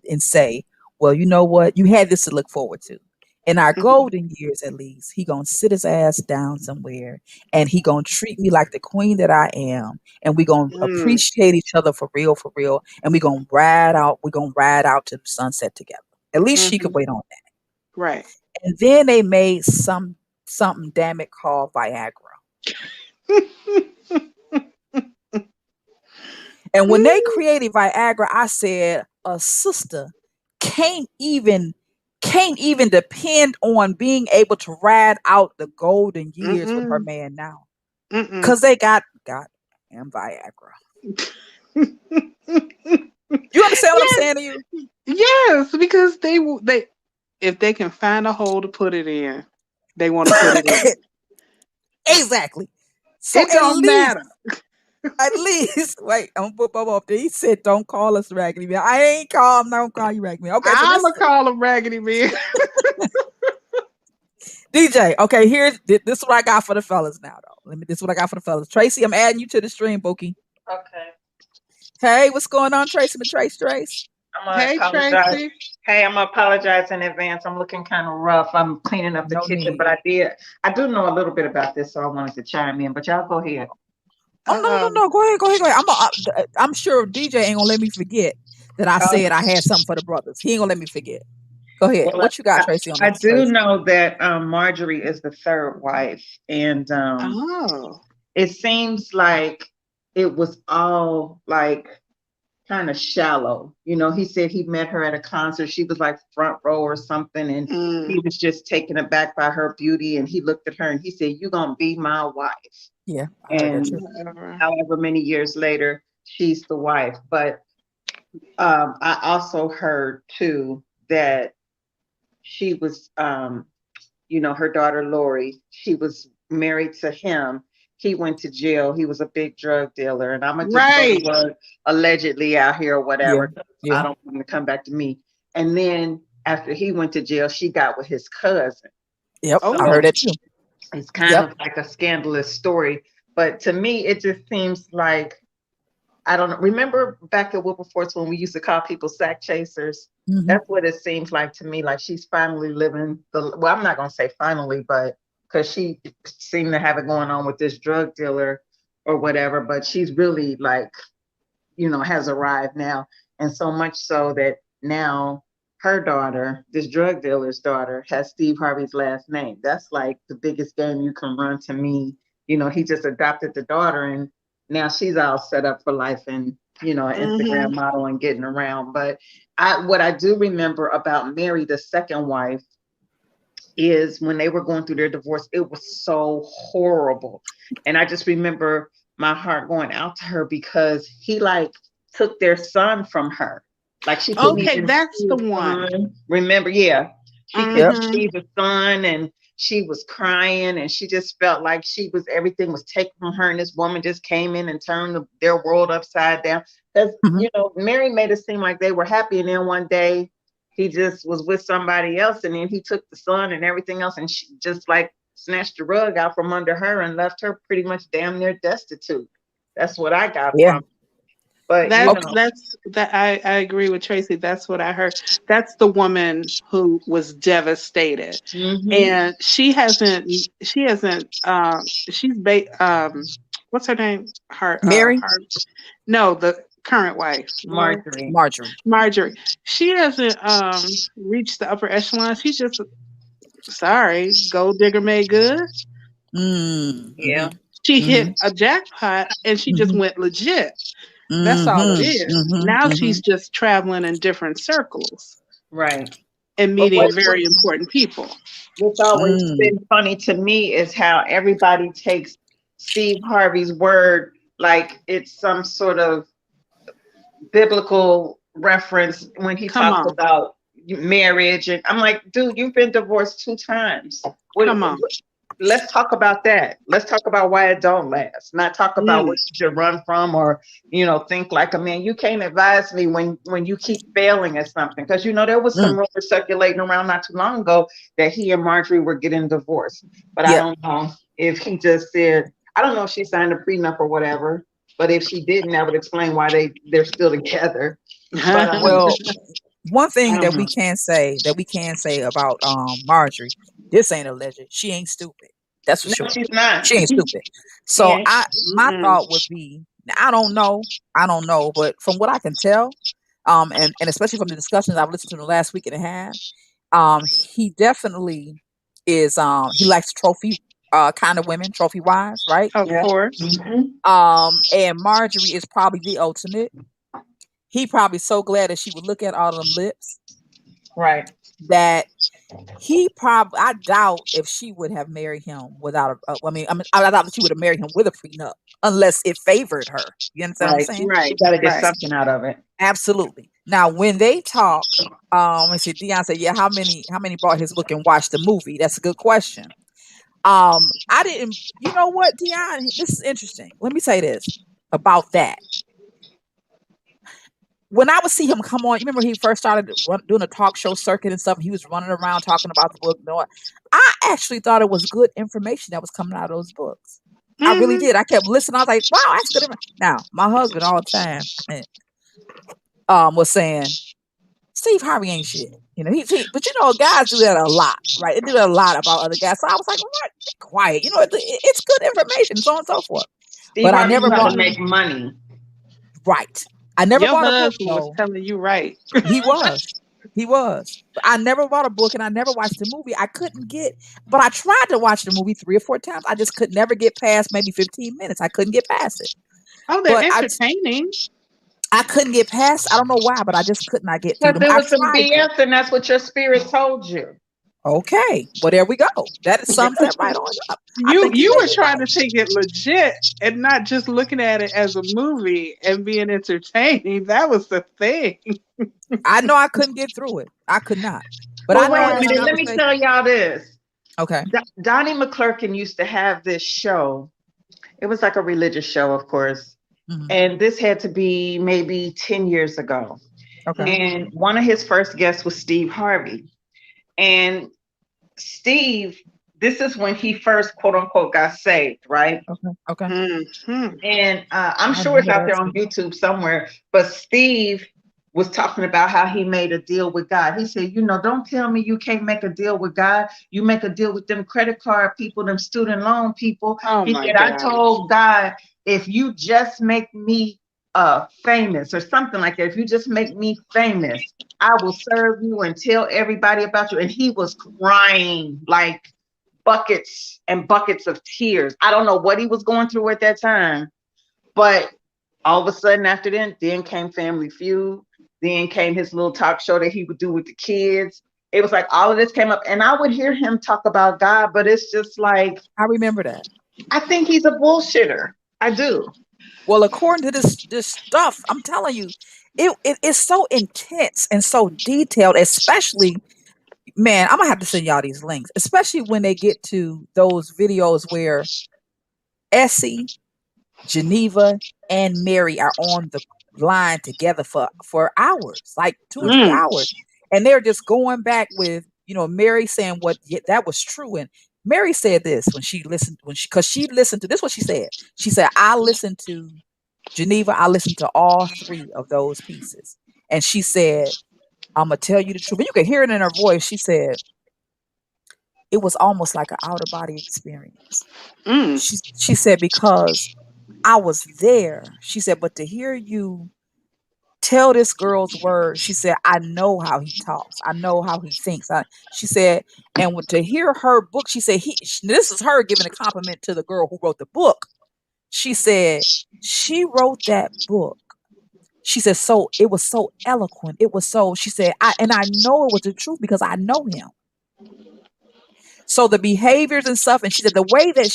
and say, well, you know what, you had this to look forward to. In our Mhm. golden years, at least, he gonna sit his ass down somewhere and he gonna treat me like the queen that I am, and we gonna Mm. appreciate each other for real, and we gonna ride out to the sunset together. At least she could Mhm. wait on that. Right. And then they made something damn it called Viagra. And when they created Viagra, I said a sister can't even can't even depend on being able to ride out the golden years with her Mm-mm. man now. Mm-mm. Cause they got and Viagra. You understand what I'm Yes. saying to you? Yes, because they if they can find a hole to put it in, they want to put it in. Exactly. So It don't matter. at least, wait, I'm gonna put Bubba up there. He said, "Don't call us raggedy man." I ain't call. I'm not gonna call you raggedy man. Okay, so I'ma this call him raggedy man. DJ. Okay, this is what I got for the fellas now, though. This is what I got for the fellas. Tracy, I'm adding you to the stream, Bookie. Okay. Hey, what's going on, Tracy? Trace. I'm gonna Hey, apologize. Tracy. Hey, I'm gonna apologize in advance. I'm looking kind of rough. I'm cleaning up the No kitchen, need. but I do know a little bit about this, so I wanted to chime in. But y'all go ahead. Oh no, no, Um, no. Go ahead, go ahead, go ahead. I'm sure DJ ain't gonna let me forget that I Uh, said I had something for the brothers. He ain't gonna let me forget. Go ahead. well, What you got, Tracy, on I this, do Tracy? know that Marjorie is the third wife, and oh, it seems like it was all like kind of shallow. You know, he said he met her at a concert. She was like front row or something, and mm, he was just taken aback by her beauty. And he looked at her and he said, "You gonna be my wife?" Yeah, I heard that And too. whatever. however many years later, she's the wife. But I also heard too that she was, you know, her daughter Lori, she was married to him. He went to jail. He was a big drug dealer. And I'm going to just throw the Right. word allegedly out here or Yeah, whatever. I yeah. don't want him to come back to me. And then after he went to jail, she got with his cousin. Yep, I Oh, heard So that too. it's kind Yep. of like a scandalous story. But to me, it just seems like I don't know. Remember back at Wilberforce when we used to call people sack chasers? Hmm. That's what it seems like to me. Like she's finally living the, well, I'm not going to say finally, but because she seemed to have it going on with this drug dealer or whatever, but she's really like, you know, has arrived now. And so much so that now her daughter, this drug dealer's daughter, has Steve Harvey's last name. That's like the biggest game you can run to me. You know, he just adopted the daughter and now she's all set up for life and, you know, an mm-hmm. Instagram model and getting around. But what I do remember about Mary, the second wife, is when they were going through their divorce, it was so horrible. And I just remember my heart going out to her because he like took their son from her. Like she couldn't Hmm. Okay, even that's see the the one. son. Remember, yeah. She Yep. couldn't Mm-hmm. see the son and she was crying and she just felt like she was everything was taken from her and this woman just came in and turned their world upside down. Because Hmm. you know, Mary made it seem like they were happy and then one day he just was with somebody else and then he took the son and everything else and she just like snatched the rug out from under her and left her pretty much damn near destitute. That's what I got Yeah. from it. But you That's Okay. know, that's that I agree with Tracy. That's what I heard. That's the woman who was devastated, mm-hmm. and she's what's her name? Mary, Her no, the current wife, Lori Marjorie. Marjorie. Marjorie. She hasn't reached the upper echelon. She's just sorry, gold digger made good. Mm. Yeah. Hmm. She Hmm. hit a jackpot and she just Hmm. went legit. That's all it Hmm. is. Hmm. Now Hmm. she's just traveling in different circles Right. and But meeting very important people. what's always Mm. been funny to me is how everybody takes Steve Harvey's word like it's some sort of biblical reference when he Come talks on. about marriage. And I'm like, dude, you've been divorced 2 times. Come on. Let's talk about that. Let's talk about why it don't last. Not talk about Mm, what you should run from or think like a man. You can't advise me when you keep failing at something because there was some Mm. rumors circulating around not too long ago that he and Marjorie were getting divorced. But I Yep. don't know if he just said. I don't know if she signed a prenup or whatever. But if she didn't, that would explain why they're still together. But Well, one I thing don't that know. we can say about Marjorie, this ain't alleged. She ain't stupid. That's for No, sure. she's not. She ain't stupid. She So ain't. my mm, thought would be, I don't know, but from what I can tell, and especially from the discussions I've listened to the last week and a half, he definitely is he likes trophy kind of women, trophy wives, right? of Yeah. course. Hmm. And Marjorie is probably the ultimate. He probably so glad that she would look at all of them lips Right. that he probably, I doubt if she would have married him without I doubt that she would have married him with a prenup unless it favored her. You understand what I'm Right. saying? She Right. got to get Right. something out of it. Absolutely. Now, when they talk, let's see, Dion said, yeah, how many bought his book and watched the movie? That's a good question. I didn't, you know what, Dion, this is interesting. Let me say this about that. When I would see him come on, you remember he first started doing a talk show circuit and stuff. He was running around talking about the book. No, I actually thought it was good information that was coming out of those books. I really Hmm. did. I kept listening. I was like, wow, that's good. Now, my husband all the time was saying, Steve Harvey ain't shit. But guys do that a lot, right? They do that a lot about other guys. So I was like, what? Be quiet. It's good information, so on and so forth. Steve But I Harvey never knew how to bought, make money. right. I never Your bought a book husband was though. telling you right. He was. He was. But I never bought a book and I never watched the movie. But I tried to watch the movie 3 or 4 times. I just could never get past maybe 15 minutes. I couldn't get past it. Oh, they're But entertaining. I couldn't get past. I don't know why, but I just could not get through Because them. there I was some tried to. BS, and that's what your spirit told you. Okay. Well, there we go. That sums that right on up. I You think you you may were be trying right. to take it legit and not just looking at it as a movie and being entertaining. That was the thing. I know I couldn't get through it. I could not. But I Well, know wait in a this minute. Let me conversation. tell y'all this. Okay. Donnie McClurkin used to have this show. It was like a religious show, of course. Hmm. And this had to be maybe 10 years ago. Okay. And one of his first guests was Steve Harvey. And Steve, this is when he first, quote unquote, got saved, right? Okay. Okay. Hmm. And I'm I sure it's remember out that there on too. YouTube somewhere. But Steve was talking about how he made a deal with God. He said, don't tell me you can't make a deal with God. You make a deal with them credit card people, them student loan people. Oh He my said, I gosh. told God, if you just make me famous or something like that, if you just make me famous, I will serve you and tell everybody about you. And he was crying like buckets and buckets of tears. I don't know what he was going through at that time, but all of a sudden after then came Family Feud. Then came his little talk show that he would do with the kids. It was like all of this came up, and I would hear him talk about God, but it's just like, I remember that. I think he's a bullshitter. I do. Well, according to this stuff, I'm telling you, it is so intense and so detailed, especially, man, I'm gonna have to send y'all these links, especially when they get to those videos where Essie, Geneva, and Mary are on the line together for hours, like 2 or 3 hours, and they're just going back with Mary saying what that was true, and Mary said this when she listened because she listened to this. What she said, I listened to Geneva. I listened to all three of those pieces, and she said, "I'm gonna tell you the truth." And you can hear it in her voice. She said it was almost like an outer body experience. Mm. She said because I was there. She said, but to hear you tell this girl's words, she said, I know how he talks. I know how he thinks. She said, and to hear her book, she said, this is her giving a compliment to the girl who wrote the book. She said, she wrote that book. She said, so it was so eloquent. It was so, she said, I know it was the truth because I know him. So the behaviors and stuff, and she said the way that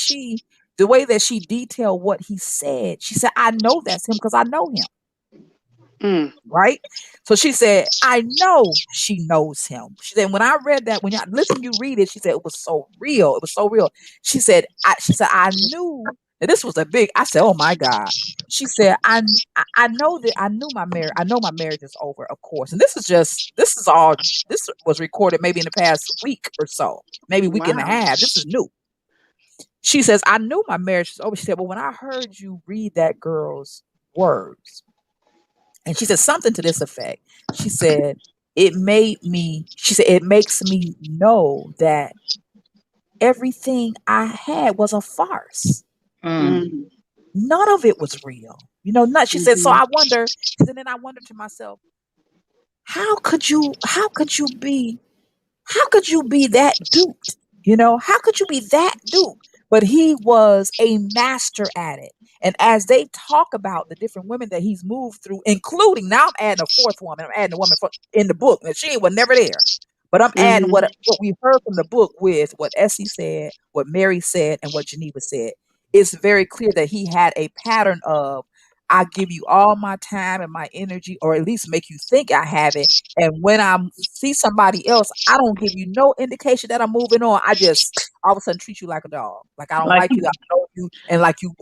she detailed what he said, she said, I know that's him because I know him. Mm. Right? So she said, I know she knows him. She said, when I read that, when you read it, she said it was so real. It was so real. She said, I knew that this was a big. I said, oh my God. She said, I know that I knew my marriage. I know my marriage is over, of course. And this was recorded maybe in the past week or so, maybe week and a Wow. half. This is new. She says, I knew my marriage was over. She said, but when I heard you read that girl's words, and she said something to this effect. She said, it makes me know that everything I had was a farce. Mm. Mm. None of it was real. She said, so Mhm. I wonder, and then I wondered to myself, how could you be that duped? How could you be that duped? But he was a master at it. And as they talk about the different women that he's moved through, including now I'm adding a fourth woman, I'm adding a woman in the book. Now she was never there. But I'm adding Mhm. what we heard from the book with what Essie said, what Mary said, and what Geneva said. It's very clear that he had a pattern of I give you all my time and my energy, or at least make you think I have it. And when I see somebody else, I don't give you no indication that I'm moving on. I just all of a sudden treat you like a dog. Like I don't Like like you, I don't know you, and like you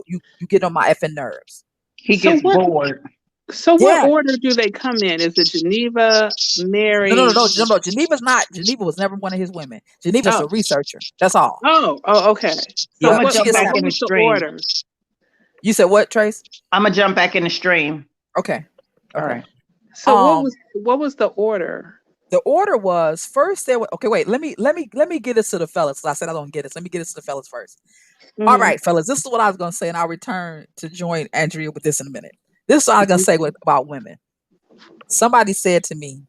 get on my effing nerves. he So gets what? bored. So what Yeah. order do they come in? Is it Geneva, No, no, no, Mary? no, no, no. Geneva was never one of his women. Geneva's Oh, a researcher. That's all. Okay. So I'm Yep. gonna what? She jump is But back what in separate. the was the stream. order? You said what, Trace? I'm gonna jump back in the stream. Okay. All Okay. right. So Um, what was the order? the order was first there was okay, wait, let me get this to the fellas. I said I don't get this. Let me get this to the fellas first. All Hmm. right, fellas, this is what I was gonna say, and I'll return to join Andrea with this in a minute. This is what I was gonna say about women. Somebody said to me,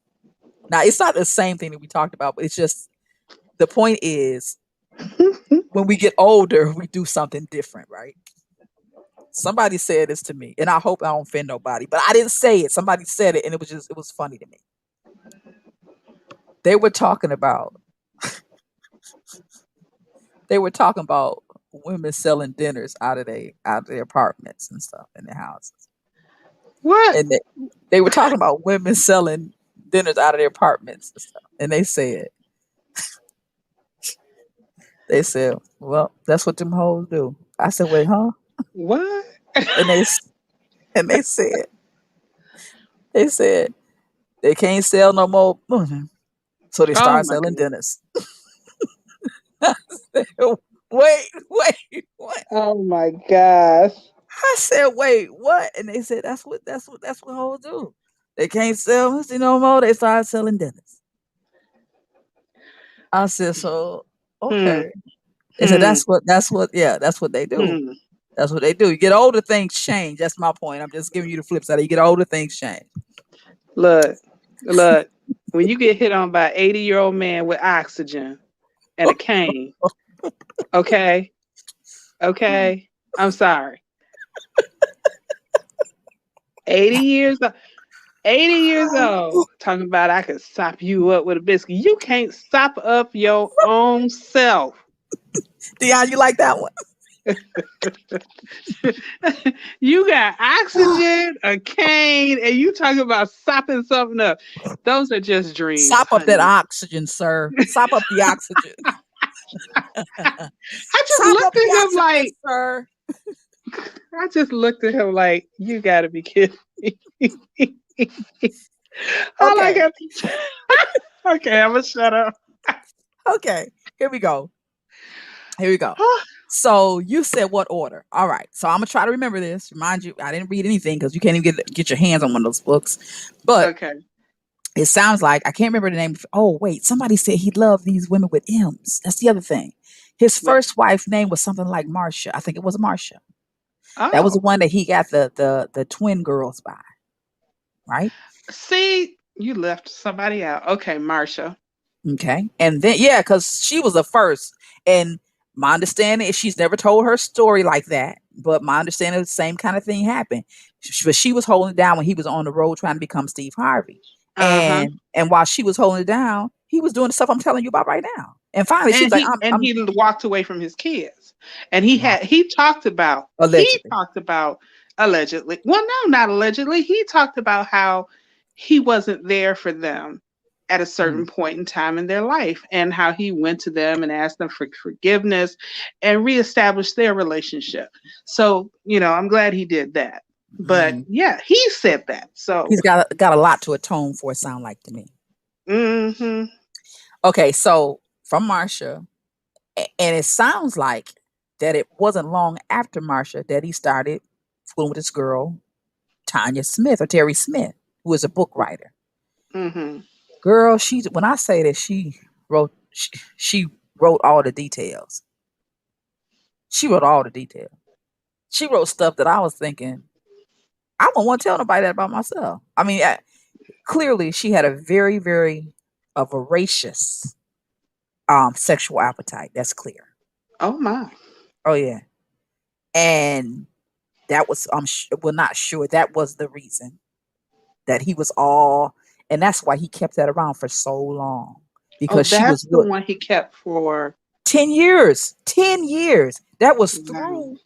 now it's not the same thing that we talked about, but it's just the point is when we get older, we do something different, right? Somebody said this to me, and I hope I don't offend nobody, but I didn't say it. Somebody said it, and it was funny to me. They were talking about they were talking about women selling dinners out of their apartments and stuff in their houses, What? and they were talking about women selling dinners out of their apartments and stuff, and they said, well, that's what them hoes do. I said, wait, huh? What? And and they said they said they can't sell no more, so they Oh started my selling God. dinners. I said, wait, what? Oh my gosh. I said, wait, what? And they said, that's what hoes do. They can't sell pussy no more. They started selling dinners. I said, so Hmm. okay. They said Hmm. that's what they do. Hmm. That's what they do. You get older, things change. That's my point. I'm just giving you the flip side. You get older, things change. Look, look. When you get hit on by an 80-year-old man with oxygen and a cane, okay, okay. I'm sorry. 80 years 80 years old, talking about I could sop you up with a biscuit. You can't sop up your own self. Dion, you like that one? You got oxygen, a cane, and you talking about sopping something up. Those are just dreams, Sop up that honey. oxygen, sir. Sop up the oxygen. I just Sop looked up the at him oxygen, like, sir. I just looked at him like, you gotta be kidding me. All I Okay. got okay, I'm gonna shut up. Okay. Here we go. Here we go. So you said what order? All right. So I'm gonna try to remember this. Remind you, I didn't read anything because you can't even get your hands on one of those books. But Okay. it sounds like I can't remember the name. Oh wait, somebody said he loved these women with M's. That's the other thing. His What? first wife's name was something like Marcia. I think it was Marcia. That was the Oh, one that he got the twin girls by, right? see, you left somebody out. Okay, Marsha. Okay. And then yeah, because she was the first. And my understanding is she's never told her story like that. But my understanding is the same kind of thing happened. But she was holding it down when he was on the road trying to become Steve Harvey. Uh-huh. And while she was holding it down, he was doing the stuff I'm telling you about right now. And finally she was like, And I'm he walked away from his kids. And right. he Allegedly. talked about allegedly. Well, no, not allegedly. He talked about how he wasn't there for them at a certain Mhm. point in time in their life and how he went to them and asked them for forgiveness and reestablished their relationship. So, I'm glad he did that. But Mhm. yeah, he said that. So, He's got a lot to atone for, it sound like to me. mhm. Okay, so from Marcia, and it sounds like that it wasn't long after Marcia that he started fooling with this girl, Tanya Smith or Terry Smith, who is a book writer. Mhm. Girl, she when I say that she wrote all the details. She wrote all the details. She wrote stuff that I was thinking I won't want to tell nobody that about myself. I mean, clearly she had a very, very voracious sexual appetite. That's clear. Oh my. Oh yeah, and that was well not sure that was the reason that he was all, and that's why he kept that around for so long Oh, because she that's was the what one he kept for. 10 years, 10 years. That was Wow. through,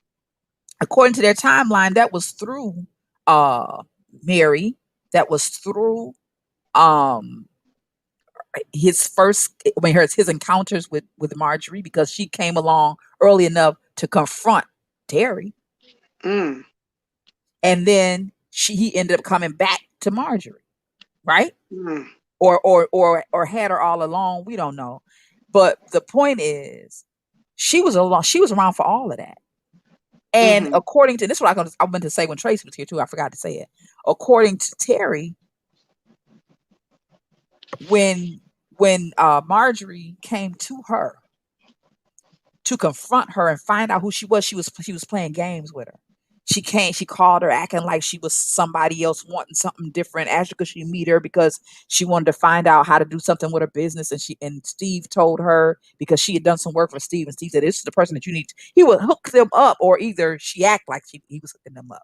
according to their timeline, that was through uh Mary. That was through um his first, I mean, his encounters with Marjorie because she came along early enough to confront Terry, Mm, and then he ended up coming back to Marjorie, right? mm, Or had her all along. We don't know, but the point is, she was around for all of that. And mhm, according to this, is what I meant to say when Tracy was here too. I forgot to say it. According to Terry, when Marjorie came to her to confront her and find out who she was playing games with her. She called her acting like she was somebody else wanting something different. Asked her could she meet her because she wanted to find out how to do something with her business. And Steve told her because she had done some work for Steve, and Steve said, "This is the person that you need." He would hook them up, or either she act like he was hooking them up.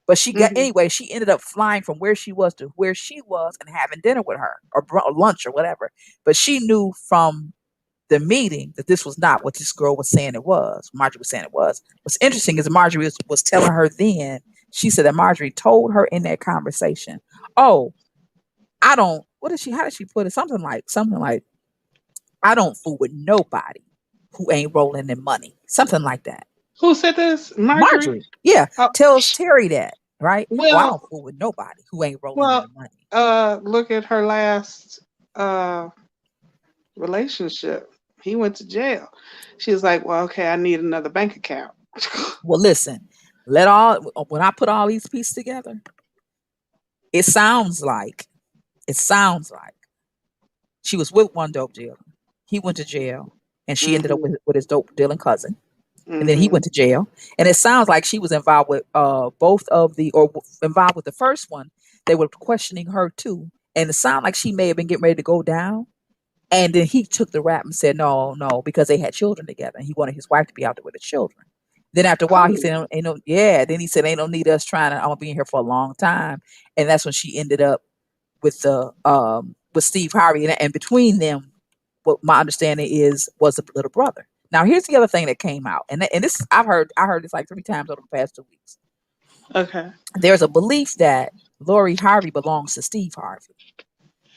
But Hmm. she ended up flying from where she was to where she was and having dinner with her, or lunch or whatever. But she knew from the meeting that this was not what this girl was saying it was. Marjorie was saying it was. What's interesting is Marjorie was telling her then, she said that Marjorie told her in that conversation, "Oh, I don't, how did she put it? Something like, I don't fool with nobody who ain't rolling in money." Something like that. Who said this? Marjorie? Marjorie, yeah, Oh, tells Terry that, right? "Oh, I don't well, fool with nobody who ain't rolling in well, the money." look at her last uh relationship. He went to jail. She was like, "Well, okay, I need another bank account." Well, listen, when I put all these pieces together, it sounds like, it sounds like she was with one dope dealer. He went to jail, and she ended up Mhm. with his dope dealing cousin. And then he Mhm. went to jail. And it sounds like she was involved with both of the, or involved with the first one. They were questioning her too, and it sounded like she may have been getting ready to go down. And then he took the rap and said, "No, no," because they had children together, and he wanted his wife to be out there with the children. Then after a while, he Oh. said, "Ain't no, yeah." Then he said, "Ain't no need us trying to. I'm gonna be in here for a long time." And that's when she ended up with Steve Harvey, and between them, what my understanding is was the little brother. Now, here's the other thing that came out, and this I heard this like 3 times over the past 2 weeks. Okay. There's a belief that Lori Harvey belongs to Steve Harvey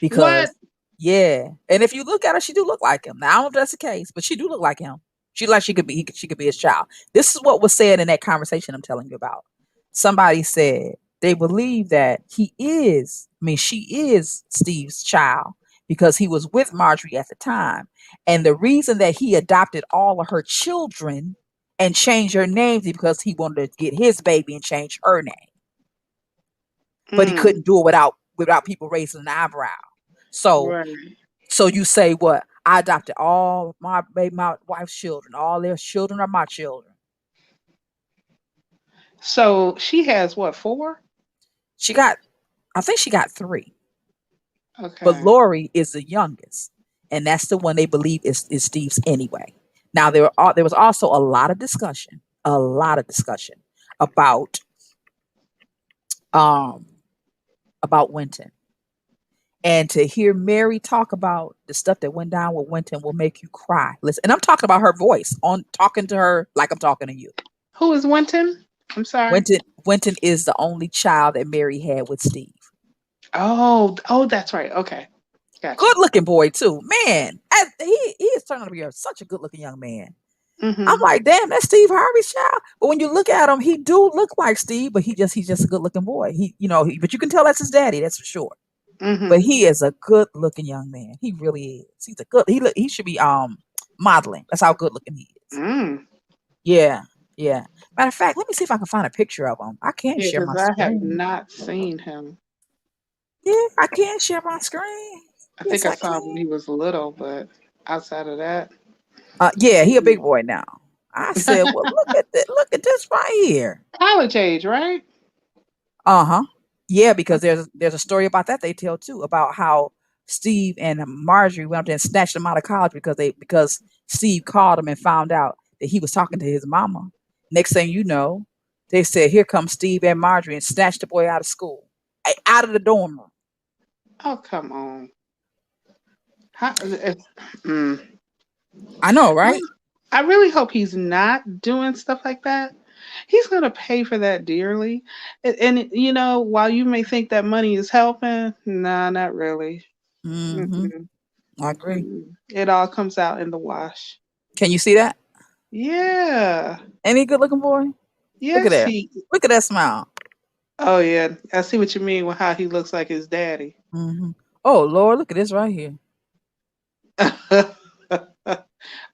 What? because, yeah, and if you look at her, she do look like him. Now, I don't know if that's the case, but she do look like him. She could be his child. This is what was said in that conversation I'm telling you about. Somebody said they believe that she is Steve's child because he was with Marjorie at the time. And the reason that he adopted all of her children and changed her names is because he wanted to get his baby and change her name. But he Mm. couldn't do it without people raising an eyebrow. So Right. you say what? I adopted all my wife's children. All their children are my children. So she has what, four? She got, I think she got three, but Okay. Lori is the youngest, and that's the one they believe is Steve's anyway. Now there was also a lot of discussion about um about Winton. And to hear Mary talk about the stuff that went down with Winton will make you cry. Listen, and I'm talking about her voice on talking to her like I'm talking to you. Who is Winton? I'm sorry. Winton is the only child that Mary had with Steve. Oh, oh, that's right. Okay. Gotcha. Good looking boy too, man. He is turning out to be such a good looking young man. I'm Mhm. like, damn, that's Steve Harvey's child. But when you look at him, he do look like Steve, but he's just a good looking boy. But you can tell that's his daddy, that's for sure. But Mhm. he is a good looking young man. He really is. He's a good. He should be modeling. That's how good looking he is. Mm. Yeah, yeah. Matter of fact, let me see if I can find a picture of him. I can't Yeah, share because my I have screen. not seen him. Yeah, I can't share my screen. I think Yes, I I saw him when can. he was little, but outside of that, Yeah, he a mm-mm. big boy now. I said, well, look at this right here. College age, right? Uh huh. Yeah, because there's a story about that they tell too about how Steve and Marjorie went up there and snatched him out of college because Steve called him and found out that he was talking to his mama. Next thing you know, they said, "Here comes Steve and Marjorie," and snatched the boy out of school, out of the dorm room. Oh, come on. How, mm. I know, I, right? I really hope he's not doing stuff like that. He's gonna pay for that dearly. While you may think that money is helping, nah, not really. Mm-hmm. Mm-mm, I agree. mm-mm. It all comes out in the wash. Can you see that? Yeah. Any good looking boy? Look at Yes, that. he. Look at that smile. Oh yeah, I see what you mean with how he looks like his daddy. Hmm. Oh Lord, look at this right here.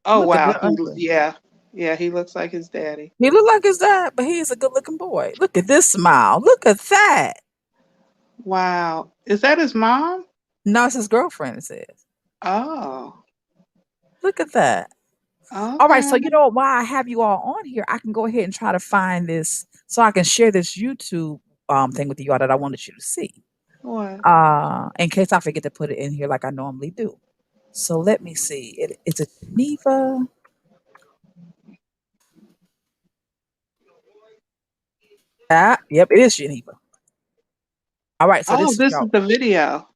Oh Look at wow, that right here. yeah, he looks like his daddy. He look like his dad, but he is a good looking boy. Look at this smile. Look at that. Wow, is that his mom? No, it's his girlfriend, it says. Oh, Look at that. All right, so okay. you know what, while I have you all on here, I can go ahead and try to find this so I can share this YouTube thing with you all that I wanted you to see. What? In case I forget to put it in here like I normally do. So let me see. It's a Geneva. Ah, yep, it is Geneva. All right, so Oh, this is this is y'all. the video.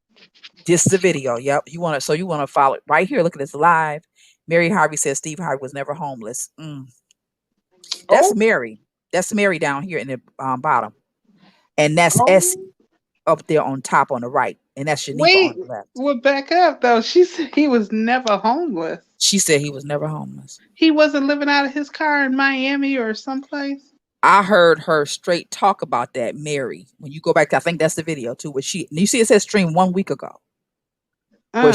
This is the video. Yep. You want to follow it right here. Look at this live. Mary Harvey says Steve Harvey was never homeless. That's Oh, Mary. That's Mary down here in the bottom. And that's Essie oh. up there on top on the right. And that's Geneva Wait, on the left. well, back up though. She said he was never homeless. She said he was never homeless. He wasn't living out of his car in Miami or someplace. I heard her straight talk about that, Mary. When you go back to, I think that's the video too, where you see it says stream 1 week ago. Uh,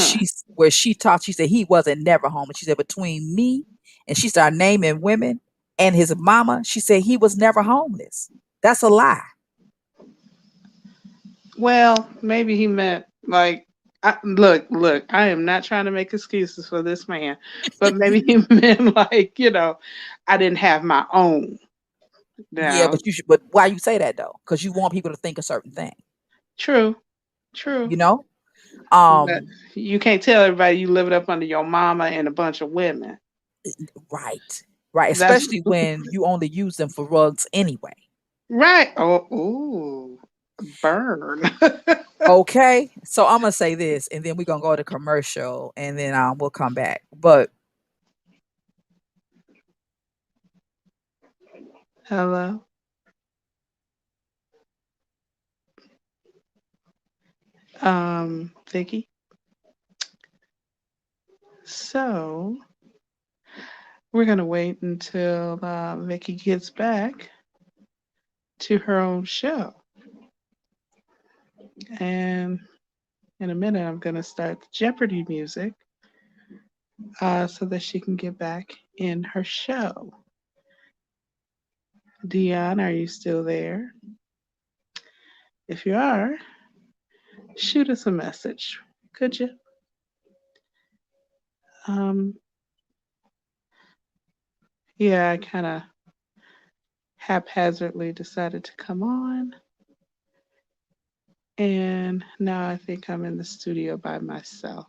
Where she talked, she said he wasn't never homeless. She said between me and she started naming women and his mama, she said he was never homeless. That's a lie. well, maybe he meant like. Look. I am not trying to make excuses for this man, but maybe he meant like I didn't have my own. Yeah, Now, but why you say that though? Because you want people to think a certain thing, true, true. you know? But Um, you can't tell everybody you living up under your mama and a bunch of women. right. Right. That's Especially when you only use them for rugs anyway. right. Oh, ooh, burn. Okay. So I'm gonna say this and then we're gonna go to commercial and then we'll come back. But Hello. Vicky. So we're gonna wait until Vicky gets back to her own show, and in a minute I'm gonna start the Jeopardy music, so that she can get back in her show. Dion, are you still there? If you are, shoot us a message, could you? Um, yeah, I kind of haphazardly decided to come on, and now I think I'm in the studio by myself.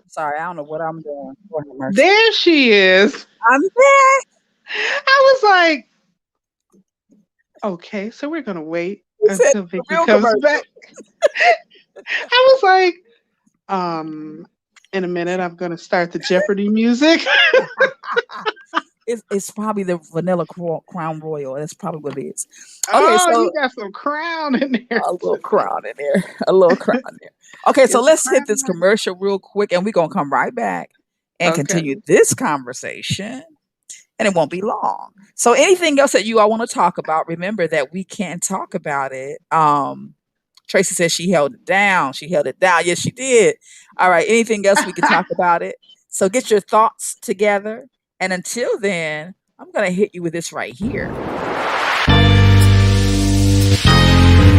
sorry, I don't know what I'm doing. Lord have mercy. There she is. I'm back. I was like, okay, so we're gonna wait It's a until Vicky real comes commercial. back. I was like, in a minute I'm gonna start the Jeopardy music. It's probably the vanilla crown royal. That's probably what it is. Okay, Oh, so you got some crown in there. a little crown in there. A little crown in there. Okay, so It's a let's hit this crown. commercial real quick and we're gonna come right back and Okay. continue this conversation. And it won't be long. So anything else that you all want to talk about, remember that we can't talk about it. Tracy says she held it down. She held it down. Yes, she did. All right. Anything else we can talk about it? So get your thoughts together. And until then, I'm going to hit you with this right here.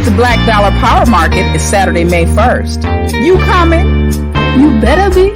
The Black Dollar Power Market is Saturday, May 1st. You coming? You better be.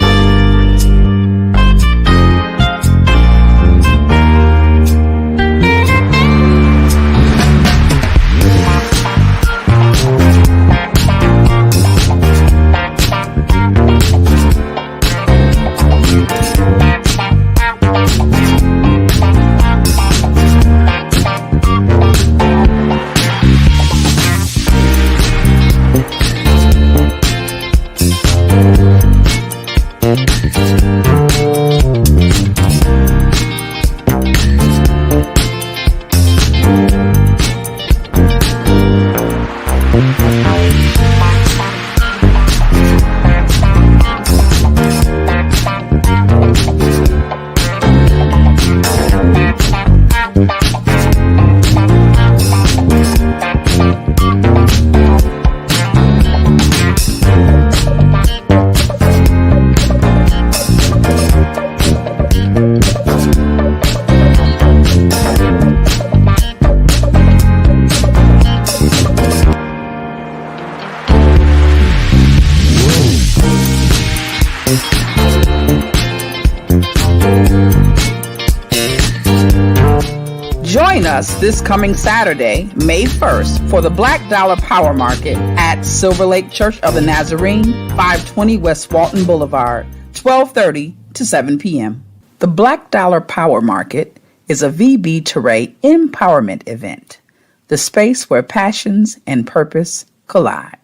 Join us this coming Saturday, May 1st, for the Black Dollar Power Market at Silver Lake Church of the Nazarene, 520 West Walton Boulevard, 12:30 to 7 p.m. The Black Dollar Power Market is a VB Teray empowerment event, the space where passions and purpose collide.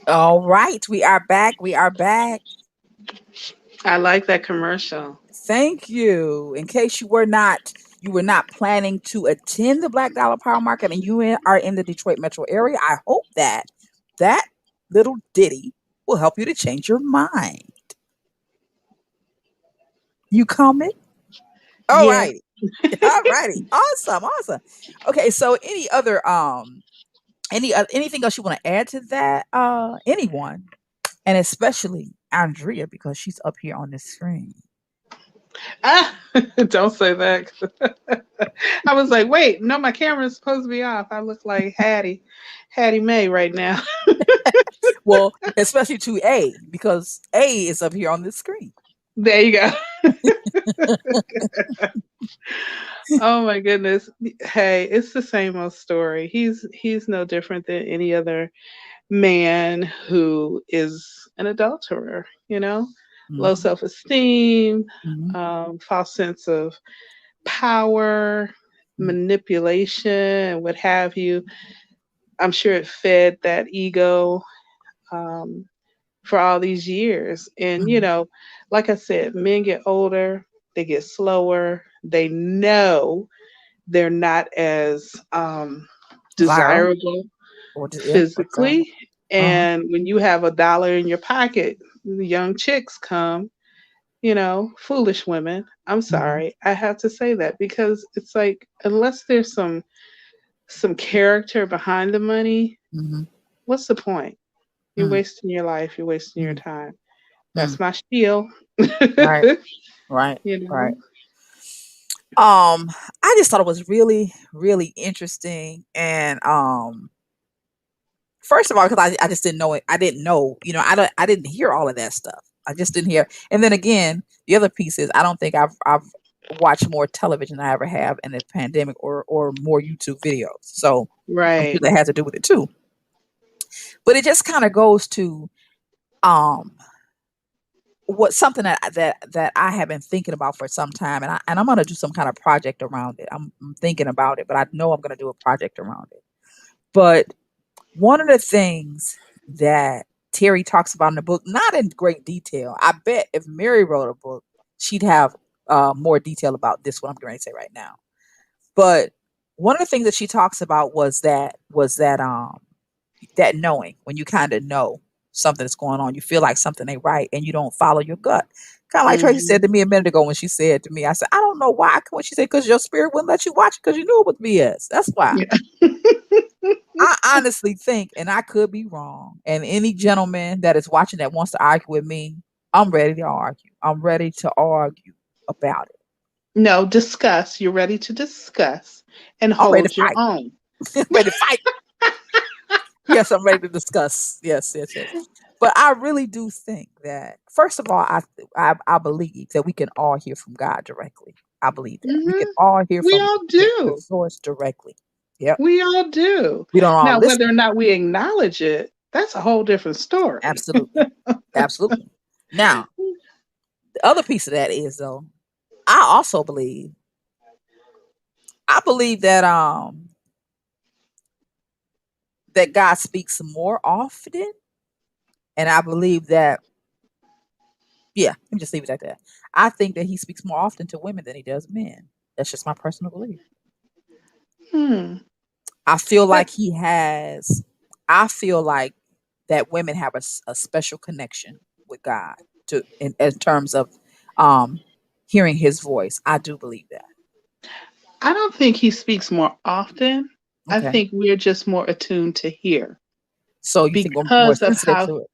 All right, we are back. We are back. I like that commercial. Thank you. In case you were not planning to attend the Black Dollar Power Market and are in the Detroit metro area, I hope that little ditty will help you to change your mind. You comment? All Yeah. righty. All righty. Awesome. Awesome. Okay, so anything else you want to add to that? Anyone? And especially Andrea, because she's up here on the screen. Ah, don't say that. I was like, wait, no, my camera's supposed to be off. I look like Hattie Mae right now. Well, especially to A, because A is up here on the screen. There you go. Oh my goodness. Hey, it's the same old story. He's no different than any other man who is an adulterer, low Mhm, self-esteem, mhm, false sense of power, mhm, manipulation, what have you. I'm sure it fed that ego um, for all these years. And, mhm. like I said, men get older, they get slower, they know they're not as Viral desirable or desirable. physically. Uh-huh. And when you have $1 in your pocket, the young chicks come, foolish women. I'm Mhm, sorry. I have to say that because it's like unless there's some character behind the money, mhm, what's the point? You're mm, wasting your life, you're wasting your mm, time. mm. That's my spiel. Right, right, you right. know. I just thought it was really, really interesting. And first of all, because I just didn't know it. I didn't know, I didn't hear all of that stuff. I just didn't hear. And then again, the other piece is I don't think I've watched more television than I ever have in the pandemic or more YouTube videos. So I'm sure Right. that has to do with it too. But it just kind of goes to um what something that I have been thinking about for some time, and I'm gonna do some kind of project around it. I'm thinking about it, but I know I'm gonna do a project around it. But one of the things that Terry talks about in the book, not in great detail. I bet if Mary wrote a book, she'd have more detail about this. What I'm going to say right now, but one of the things that she talks about was that knowing, when you kind of know something is going on, you feel like something ain't right, and you don't follow your gut. Kind of like Tracy said Hmm. to me a minute ago when she said to me, I said, I don't know why. When she said, because your spirit wouldn't let you watch it because you knew it was BS. That's why. Yeah. I honestly think, and I could be wrong, and any gentleman that is watching that wants to argue with me, I'm ready to argue. I'm ready to argue about it. No, discuss. You're ready to discuss and I'm ready to hold your fight. own. Ready to fight. Yes, I'm ready to discuss. Yes, yes, yes. But I really do think that, first of all, I believe that we can all hear from God directly. I believe that we can Hmm. all hear We from all the do. source directly. Yep. We all do. We don't all Now, whether listen. or not we acknowledge it, that's a whole different story. Absolutely. Absolutely. Now, the other piece of that is though, I also believe that God speaks more often, and I believe that, yeah, let me just leave it at that. I think that he speaks more often to women than he does men. That's just my personal belief. Hmm. I feel That like I feel like that women have a special connection with God in terms of um hearing his voice. I do believe that. I don't think he speaks more often. I Okay. think we're just more attuned to hear So you think we're more because of sensitive how, to it?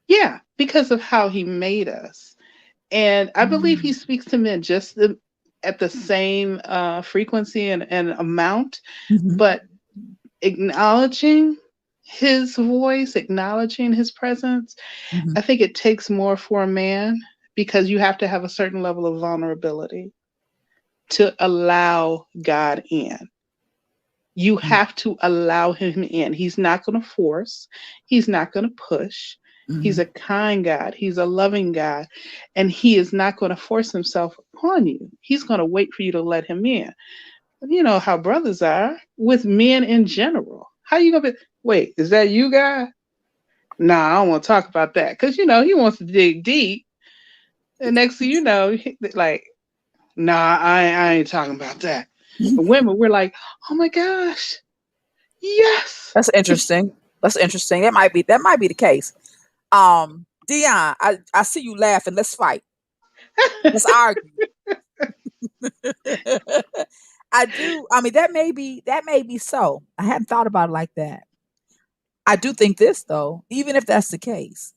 yeah, because of how he made us. And I believe he Mm, speaks to men just at the same frequency and amount, mhm, but acknowledging his voice, acknowledging his presence, mhm, I think it takes more for a man because you have to have a certain level of vulnerability to allow God in. You have to allow him in. He's not going to force, he's not going to push. He's Mm-hmm. a kind God, he's a loving God, and he is not going to force himself upon you. He's going to wait for you to let him in. You know how brothers are with men in general. How you going to be, wait, is that you, God? Nah, I don't want to talk about that. Because, you know, he wants to dig deep. And next thing you know, like, nah, I ain't talking about that. But women, we're like, oh my gosh, yes. That's interesting. That's interesting. That might be the case. Dion, I see you laughing. Let's fight. Let's argue. I do. I mean, that may be so. I hadn't thought about it like that. I do think this though, even if that's the case,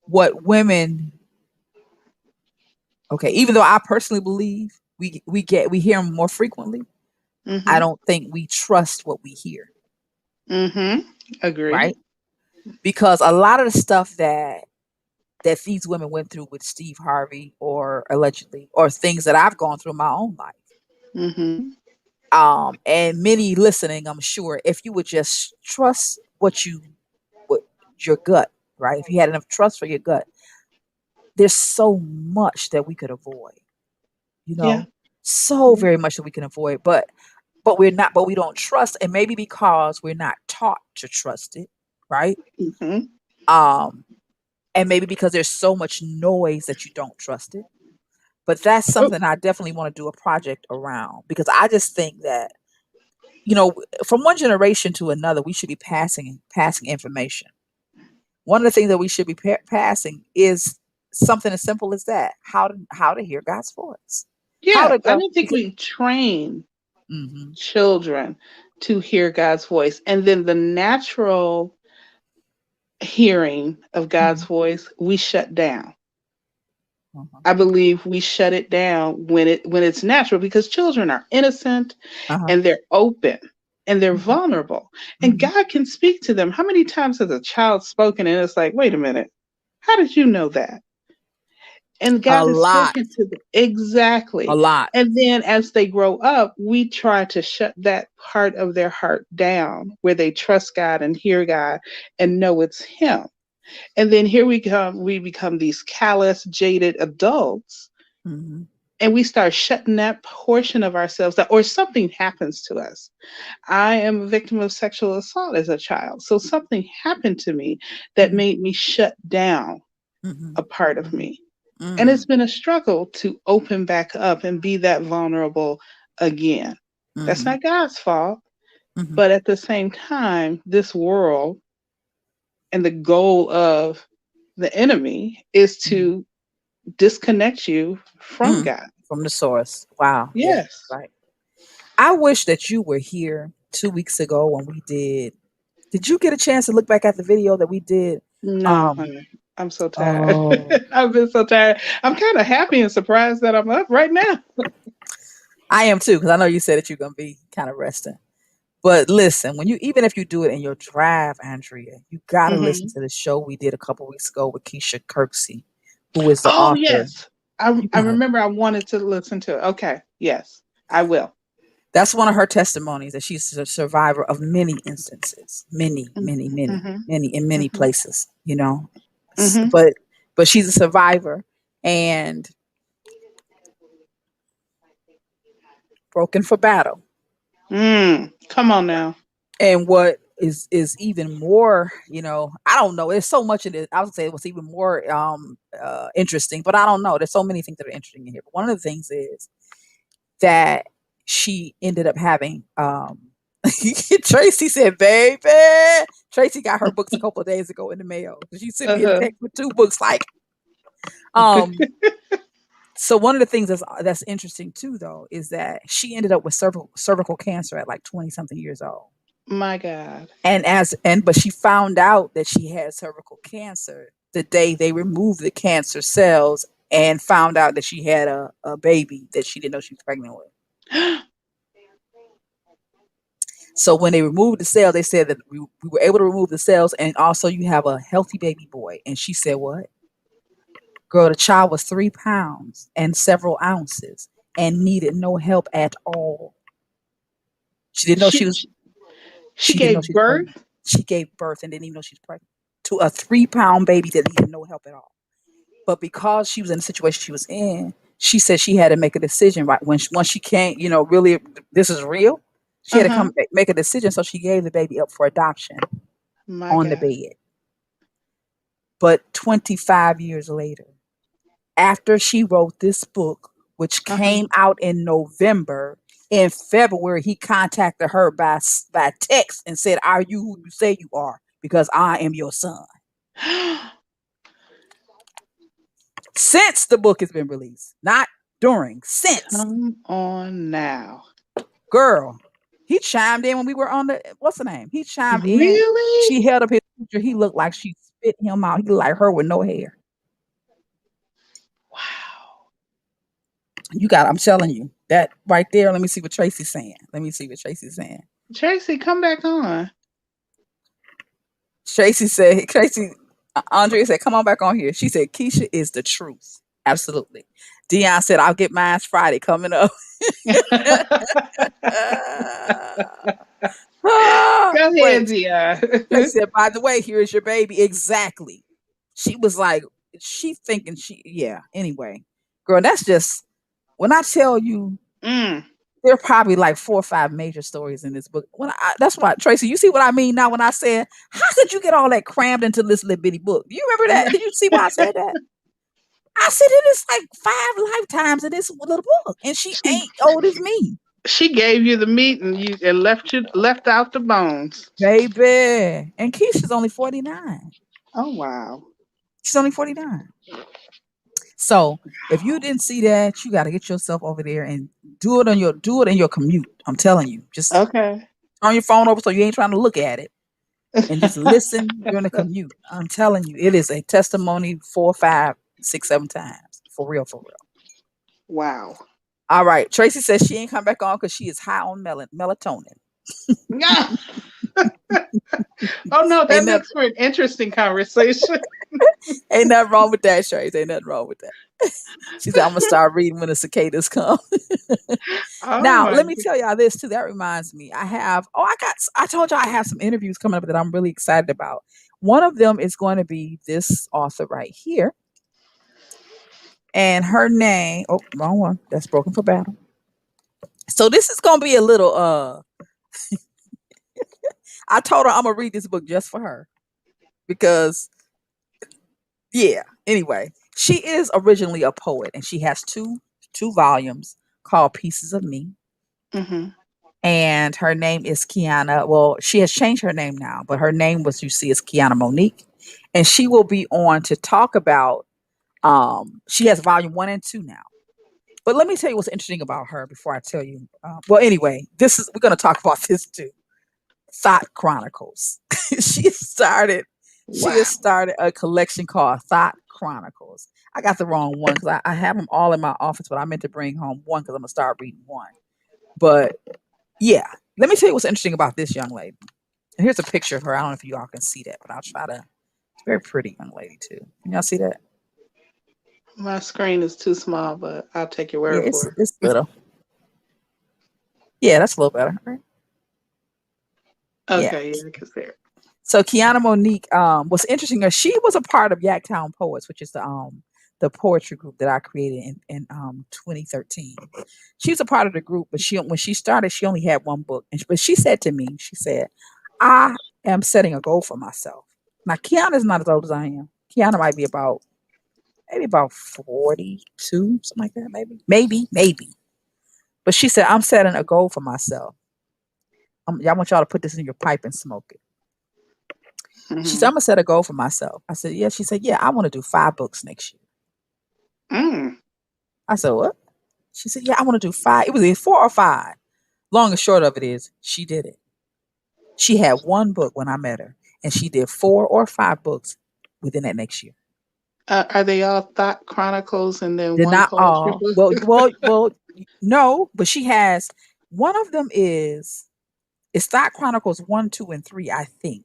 what women, okay, even though I personally believe we hear them more frequently, I Mm-hmm. don't think we trust what we hear, Mm-hmm. Agree. right? Because a lot of the stuff that these women went through with Steve Harvey or allegedly, or things that I've gone through in my own life. Mm-hmm. And many listening, I'm sure, if you would just trust what your gut, right? If you had enough trust for your gut, there's so much that we could avoid, you Yeah. know, so very much that we can avoid, but we don't trust, and maybe because we're not taught to trust it, right? Mm-hmm. Um, and maybe because there's so much noise that you don't trust it. But that's Oh, something I definitely want to do a project around, because I just think that, you know, from one generation to another, we should be passing information. One of the things that we should be passing is something as simple as that: how to hear God's voice, how yeah. to I go. don't think Because we train hmm children to hear God's voice. And then the natural hearing of God's hmm voice, we shut down. uh-huh, I believe we shut it down when it's natural because children are innocent uh-huh, and they're open and they're hmm vulnerable and hmm God can speak to them. How many times has a child spoken and it's like, wait a minute, how did you know that? And a God has lot, spoken to them a exactly. lot. And then as they grow up, we try to shut that part of their heart down where they trust God and hear God and know it's Him. And then here we become these callous, jaded adults, hmm and we start shutting that portion of ourselves down, or something happens to us. I am a victim of sexual assault as a child. So something happened to me that hmm made me shut down hmm a part of hmm me. And it's mm been a struggle to open back up and be that vulnerable again. That's hmm not God's fault. hmm But at the same time, this world and the goal of the enemy is hmm to disconnect you from mm God. From the source. Wow. Yeah. Yes. Right. I wish that you were here 2 weeks ago when we did. Did you get a chance to look back at the video that we did? No, Um. honey. I'm so tired. Oh, I've been so tired. I'm kind of happy and surprised that I'm up right now. I am too, because I know you said that you're gonna be kind of resting. But listen, when you even if you do it in your drive, Andrea, you gotta listen Hmm. to the show we did a couple weeks ago with Keisha Kirksey, who is the Oh, author. yes. You I gotta. remember I wanted to listen to it. Okay. Yes, I will. That's one of her testimonies, that she's a survivor of many instances, many, many, many, Mm-hmm. many in many Hmm. places. You know, Hmm. but she's a survivor and broken for battle. Come on now. And what is even more, I don't know. There's so much in it. I would say what's even more interesting, but I don't know. There's so many things that are interesting in here. But one of the things is that she ended up having Tracy said, baby. Tracy got her books a couple of days ago in the mail. She sent me a Uh-huh. text with two books. Um so one of the things that's interesting too, though, is that she ended up with cervical cancer at like 20 something years old. My God. But she found out that she had cervical cancer the day they removed the cancer cells, and found out that she had a baby that she didn't know she was pregnant with. So when they removed the cells, they said that we were able to remove the cells, and also you have a healthy baby boy. And she said, "What, girl? The child was 3 pounds and several ounces and needed no help at all. She didn't know she She was. she She didn't know gave she was birth. pregnant. She gave birth and didn't even know she was pregnant to a 3 pound baby that needed no help at all. But because she was in the situation she was in, she said she had to make a decision. Right when once she can't, really, this is real. She had to Uh-huh. come make a decision. So she gave the baby up for adoption My on the God. bed. But 25 years later, after she wrote this book, which Uh-huh. came out in November, in February, he contacted her by text and said, "Are you who you say you are? Because I am your son." Since the book has been released, not during, since. Come on now. Girl, he chimed in when we were on the, what's the name? He chimed in. Really? She held up his picture. He looked like she spit him out. He looked like her with no hair. Wow. I'm telling you, that right there. Let me see what Tracy's saying. Let me see what Tracy's saying. Tracy, come back on. Tracy, Andrea said, "Come on back on here." She said, "Keisha is the truth." Absolutely. Dion said, "I'll get mine Friday coming up." Go ahead, Wait, Dia. Tracy said, "By the way, here is your baby." Exactly. She was like, she thinking yeah. Anyway, girl, that's just, when I tell you, Mm. there are probably like 4 or 5 major stories in this book. That's why, Tracy, you see what I mean now when I said, how could you get all that crammed into this little bitty book? Do you remember that? Did you see why I said that? I said it is like 5 lifetimes in this little book, and she she ain't old as me, she gave you the meat and you and left out the bones. baby. And Keisha's only 49. Oh wow. She's only 49. So if you didn't see that, you got to get yourself over there and do it in your commute. I'm telling you, just Okay. turn your phone over so you ain't trying to look at it, and just listen during the commute. I'm telling you, it is a testimony 4, 5, 6, 7 times. For real, for real. Wow. All right. Tracy says she ain't come back on because she is high on melatonin. Yeah. Oh no, Ain't that nothing, makes for an interesting conversation. ain't nothing wrong with that, Tracy. Ain't nothing wrong with that. She said, "I'm gonna start reading when the cicadas come." Oh Now, my. let me tell y'all this too. That reminds me, I told y'all I have some interviews coming up that I'm really excited about. One of them is going to be this author right here. And her name, oh, wrong one. That's Broken for Battle. So this is gonna be a little I told her I'm gonna read this book just for her because, yeah. Anyway, she is originally a poet and she has two volumes called Pieces of Me. Mhm. And her name is Kiana. Well, she has changed her name now, but her name was, you see, is Kiana Monique. And she will be on to talk about, she has volume 1 and 2 now. But let me tell you what's interesting about her before I tell you. Well, anyway, we're going to talk about this too. Thought Chronicles. she started she has Wow. started a collection called Thought Chronicles. I got the wrong one because I have them all in my office, but I meant to bring home one because I'm gonna start reading one. But yeah, let me tell you what's interesting about this young lady. And here's a picture of her. I don't know if you all can see that, but I'll try to. It's a very pretty young lady too. Can y'all see that? My screen is too small, but I'll take your Yeah, word it's for it. it's little. Yeah, that's a little better. Right? Yeah. Okay, yeah, I can see it. So Kiana Monique was interesting. She was a part of Yaktown Poets, which is the poetry group that I created in 2013. She was a part of the group, but when she started, she only had one book. But she said to me, she said, "I am setting a goal for myself." Now Kiana's not as old as I am. Kiana might be maybe about 42, something like that, maybe. But she said, "I'm setting a goal for myself. I want y'all to put this in your pipe and smoke it." She said, "I'm Mhm. gonna set a goal for myself." I said, "Yeah." She said, "Yeah, I want to do 5 books next year." Mm. I said, "What?" She said, "Yeah, I want to do 5." It was either 4 or 5. Long and short of it is, she did it. She had one book when I met her, and she did 4 or 5 books within that next year. Are they all thought chronicles and then They're one not poetry all. book? Well, no, but she has one of them is It's Thought Chronicles 1, 2, and 3, I think.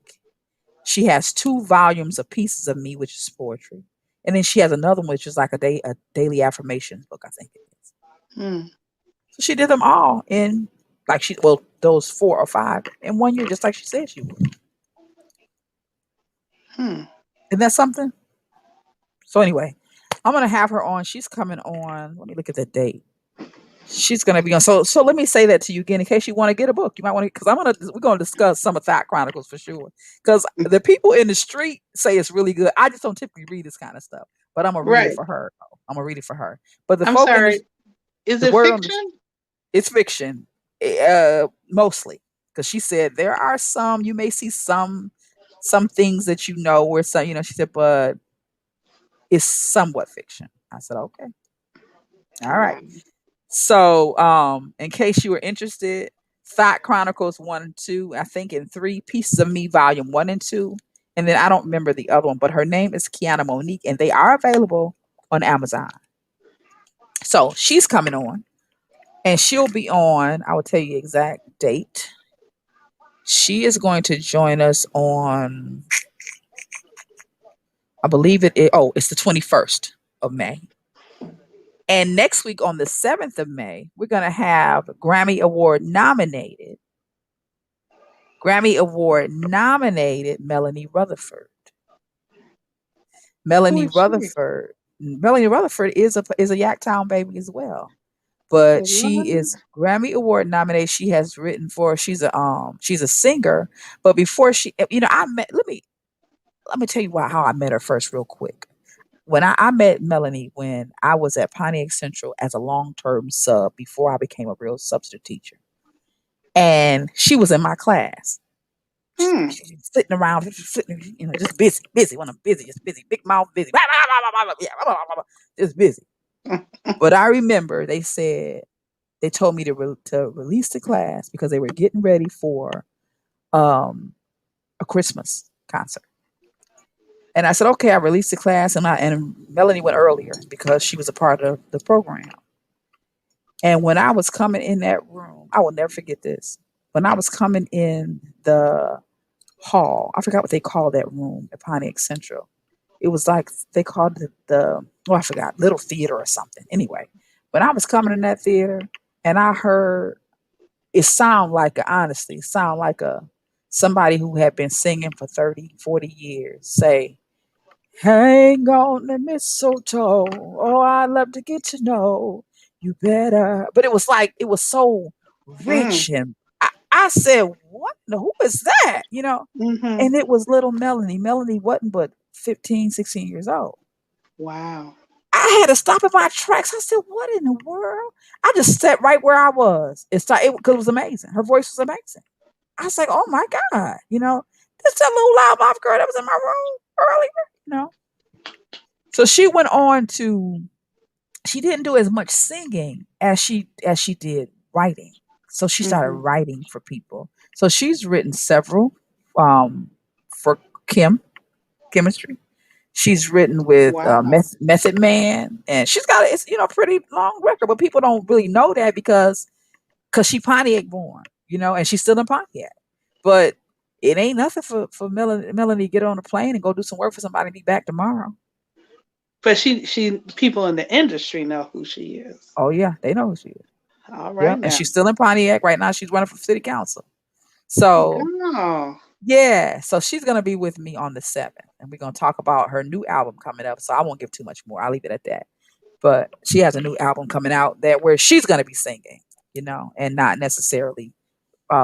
She has 2 volumes of Pieces of Me, which is poetry. And then she has another one, which is like a daily affirmations book, I think it is. Hmm. So she did them all in like those 4 or 5 in one year, just like she said she would. Hmm. Isn't that something? So anyway, I'm gonna have her on. She's coming on. Let me look at the date. She's gonna be on. So let me say that to you again in case you want to get a book. You might want to, because we're gonna discuss some of Thought Chronicles for sure. Because the people in the street say it's really good. I just don't typically read this kind of stuff, but I'm gonna read it Right. for her. I'm gonna read it for her. But the I'm folk in sorry. Is the it word on the fiction? it's fiction, mostly, because she said there are some you may see some things that where some she said, but it's somewhat fiction. I said okay, all right. Wow. So, in case you were interested, Thought Chronicles 1 and 2, I think in 3, Pieces of Me, Volume 1 and 2, and then I don't remember the other one, but her name is Kiana Monique, and they are available on Amazon. So she's coming on, and she'll be on. I will tell you the exact date. She is going to join us on, I believe it's the 21st of May. And next week on the 7th of May, we're going to have Grammy Award nominated Melanie Rutherford. Who Melanie is she? Rutherford. Melanie Rutherford is a Yaktown baby as well. But she What? is Grammy Award nominated. She has written for she's a singer. But before let me tell you how I met her first real quick. When I met Melanie when I was at Pontiac Central as a long-term sub before I became a real substitute teacher. And she was in my class. Hmm. She's sitting around, just busy. When I'm busy, just busy, big mouth, busy, just busy. But I remember they told me to release the class because they were getting ready for a Christmas concert. And I said, okay, I released the class, and Melanie went earlier because she was a part of the program. And when I was coming in that room, I will never forget this. When I was coming in the hall, I forgot what they called that room at Pontiac Central. It was like they called it I forgot, Little Theater or something. Anyway, when I was coming in that theater and I heard honestly, sound like somebody who had been singing for 30, 40 years say, hang on the mistletoe. Oh, I'd love to get to know you better. But it was so Mm. rich. And I said, what? Who is that? Mm-hmm. And it was little Melanie. Melanie wasn't but 15, 16 years old. Wow. I had to stop in my tracks. I said, what in the world? I just sat right where I was. Because it was amazing. Her voice was amazing. I was like, oh my God, this that little loudmouth girl that was in my room earlier. So she didn't do as much singing as she did writing. So she started Mm-hmm. writing for people. So she's written several for chemistry. She's written with Wow. Method Man, and she's got pretty long record, but people don't really know that because she Pontiac born, and she's still in Pontiac. But it ain't nothing for Melanie to get on a plane and go do some work for somebody and be back tomorrow. But she people in the industry know who she is. Oh yeah, they know who she is. All right Yep, and now. she's still in Pontiac right now. She's running for city council. So Oh. yeah, so she's gonna be with me on the 7th, and we're gonna talk about her new album coming up. So I won't give too much more. I'll leave it at that. But she has a new album coming out where she's gonna be singing, and not necessarily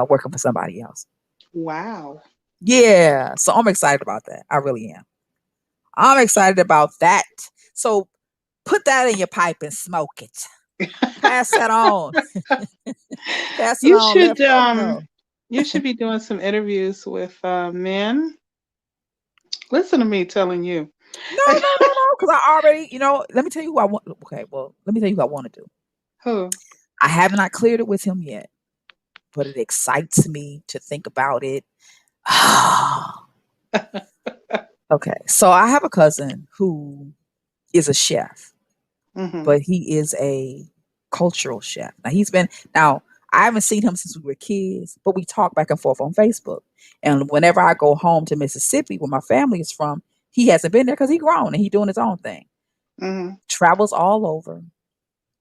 working for somebody else. Wow. Yeah, so I'm excited about that. I really am. I'm excited about that. So put that in your pipe and smoke it. Pass that on. Pass it You on. Let should folk know. you should be doing some interviews with men. Listen to me telling you. No, no, no, no. Because I already, let me tell you who I want. Okay, well, let me tell you who I want to do. Who? I have not cleared it with him yet, but it excites me to think about it. Okay, so I have a cousin who is a chef, Mm-hmm. but he is a cultural chef. Now I haven't seen him since we were kids, but we talk back and forth on Facebook. And whenever I go home to Mississippi, where my family is from, he hasn't been there because he grown and he doing his own thing. Mm-hmm. Travels all over,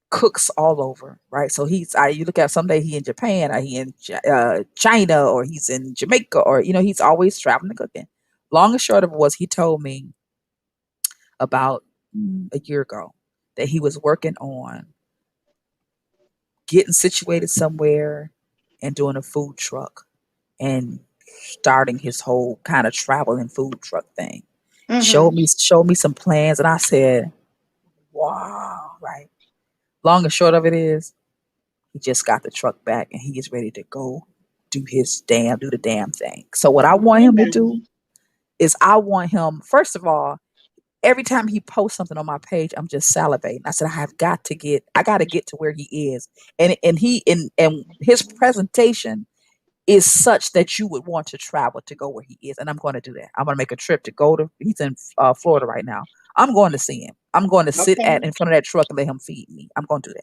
cooks all over, right? So you look at someday he in Japan, or he in China, or he's in Jamaica, or he's always traveling and cooking. Long and short of it was, he told me about a year ago that he was working on getting situated somewhere and doing a food truck and starting his whole kind of traveling food truck thing. Mm-hmm. Showed me some plans, and I said, "Wow!" Right. Long and short of it is, he just got the truck back, and he is ready to go do the damn thing. So what I want him to Okay. do is, I want him, first of all, every time he posts something on my page, I'm just salivating. I said, I got to get to where he is, and his presentation is such that you would want to travel to go where he is, and I'm going to do that. I'm going to make a trip to go to. He's in Florida right now. I'm going to see him. I'm going to sit Okay. in front of that truck and let him feed me. I'm going to do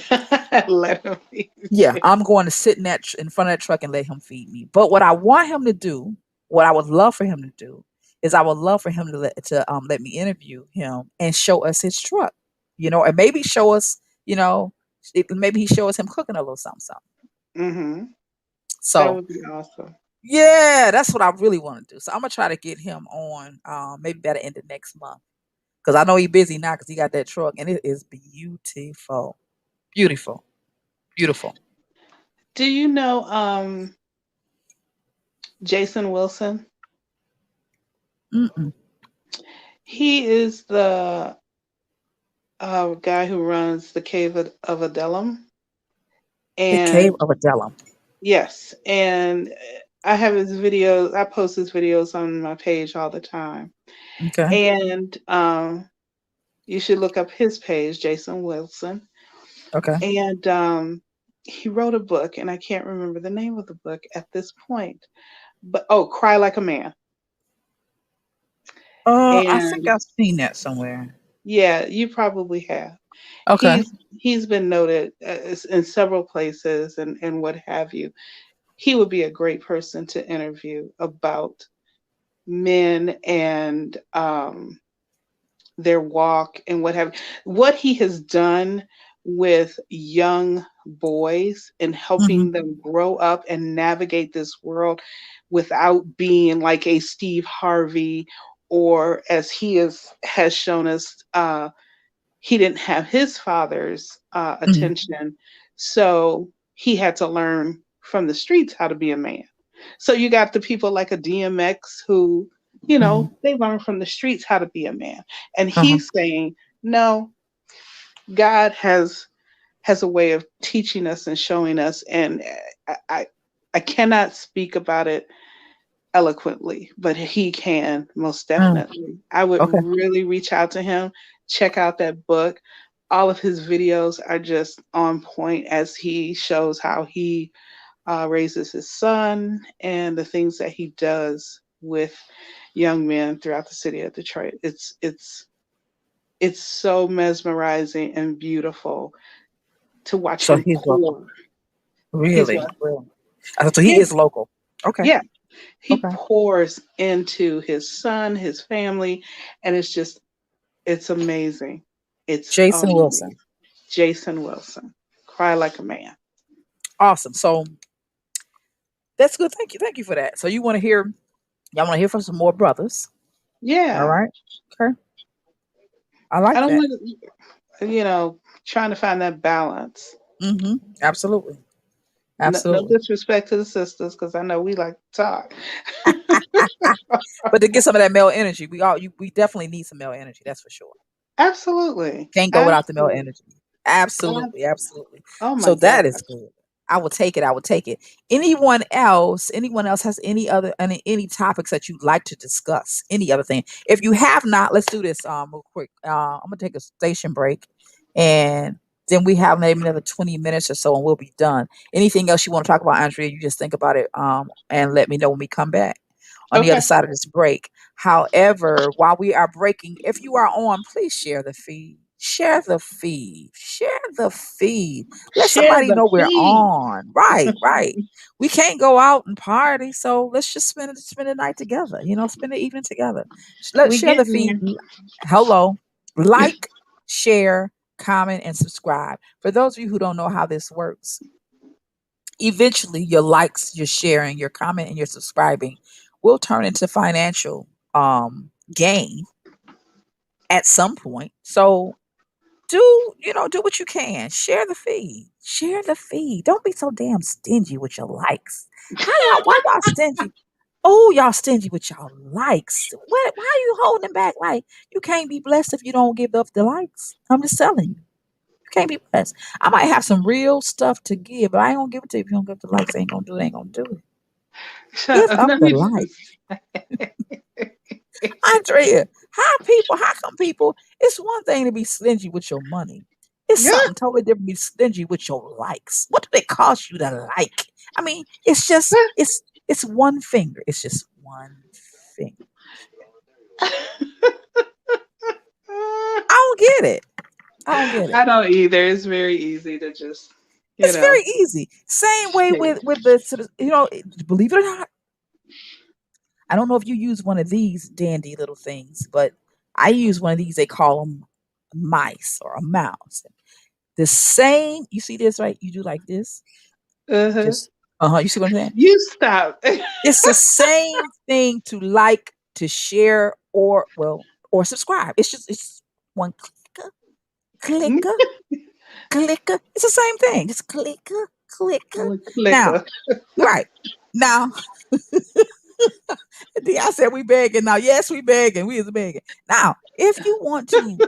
that. Let him be. Yeah, I'm going to sit in front of that truck and let him feed me. But what I want him to do, what I would love for him to do, is I would love for him to let me interview him and show us his truck, and maybe show us, maybe he show us him cooking a little something, something. Mm-hmm. That So would be awesome. yeah, that's what I really want to do. So I'm gonna try to get him on, maybe by the end of next month, because I know he's busy now because he got that truck and it is beautiful, beautiful, beautiful. Do you know Jason Wilson? Mm-mm. He is the guy who runs the Cave of Adullam. The Cave And of Adullam. yes, and I have his videos. I post his videos on my page all the time. Okay. And you should look up his page, Jason Wilson. Okay. And he wrote a book, and I can't remember the name of the book at this point. But oh, Cry Like a Man. I think And I've seen that somewhere. yeah, you probably have. Okay. He's been noted in several places and what have you. He would be a great person to interview about men and their walk and what he has done with young boys and Hmm. helping them grow up and navigate this world without being like a Steve Harvey, or as has shown us, he didn't have his father's Hmm. attention, so he had to learn from the streets how to be a man. So you got the people like a DMX who, Hmm. they learn from the streets how to be a man. And Uh-huh. he's saying, no, God has a way of teaching us and showing us, and I cannot speak about it eloquently, but he can most Mm. definitely. I would Okay. really reach out to him, check out that book. All of his videos are just on point as he shows how he raises his son and the things that he does with young men throughout the city of Detroit. It's so mesmerizing and beautiful to watch So him he's local. pour. He's Really? what? Really? So he Yeah, is local. Okay. yeah. He Okay. pours into his son, his family, and it's amazing. It's Jason amazing. Wilson. Jason Wilson, Cry Like a Man. Awesome. So that's good. Thank you. Thank you for that. So y'all want to hear from some more brothers. All Yeah, right. Okay. I I like don't that. want to, trying to find that balance. Mm-hmm. Absolutely. No, no Absolutely. disrespect to the sisters, because I know we like to talk. But to get some of that male energy, we definitely need some male energy. That's for sure. Absolutely, Can't go without the male absolutely. energy. Absolutely, absolutely. Oh my So gosh. that is good. I will take it. I will take it. Anyone else has any topics that you'd like to discuss? Any other thing? If you have not, let's do this real quick. I'm gonna take a station break, and then we have maybe another 20 minutes or so, and we'll be done. Anything else you want to talk about, Andrea? You just think about it, and let me know when we come back on the other Okay. side of this break. However, while we are breaking, if you are on, please share the feed. Share the feed. Share the feed. Let Share somebody the know we're feed. on. Right, right. We can't go out and party, so let's just spend the night together. Spend the evening together. Let's We share the getting feed. there. Hello, like, share, comment, and subscribe. For those of you who don't know how this works, eventually your likes, your sharing, your comment, and your subscribing will turn into financial gain at some point. So do what you can. Share the feed. Share the feed. Don't be so damn stingy with your likes. Why y'all stingy? Oh, y'all stingy with y'all likes. What why are you holding back? Like, you can't be blessed if you don't give up the likes. I'm just telling you. You can't be blessed. I might have some real stuff to give, but I ain't gonna give it to you if you don't give the likes. Ain't gonna do it. Shut Give up. up Let the me like. just. Andrea, how come people, it's one thing to be stingy with your money. It's Yeah. something totally different to be stingy with your likes. What do they cost you to like? I mean, it's one finger. It's just one finger. I don't get it. I don't get it. I don't either. It's very easy to just, you It's know, very easy. Same way share. with the believe it or not, I don't know if you use one of these dandy little things, but I use one of these. They call them mice or a mouse. The same, you see this, right? You do like this. Uh-huh. Just you see what I'm saying? You stop. It's the same thing to like, to share, or subscribe. It's one clicker, clicker, clicker. It's the same thing. Just clicker, clicker. Now, Clicker. right. Now, I said we begging. Now, yes, we begging. We is begging. Now, if you want to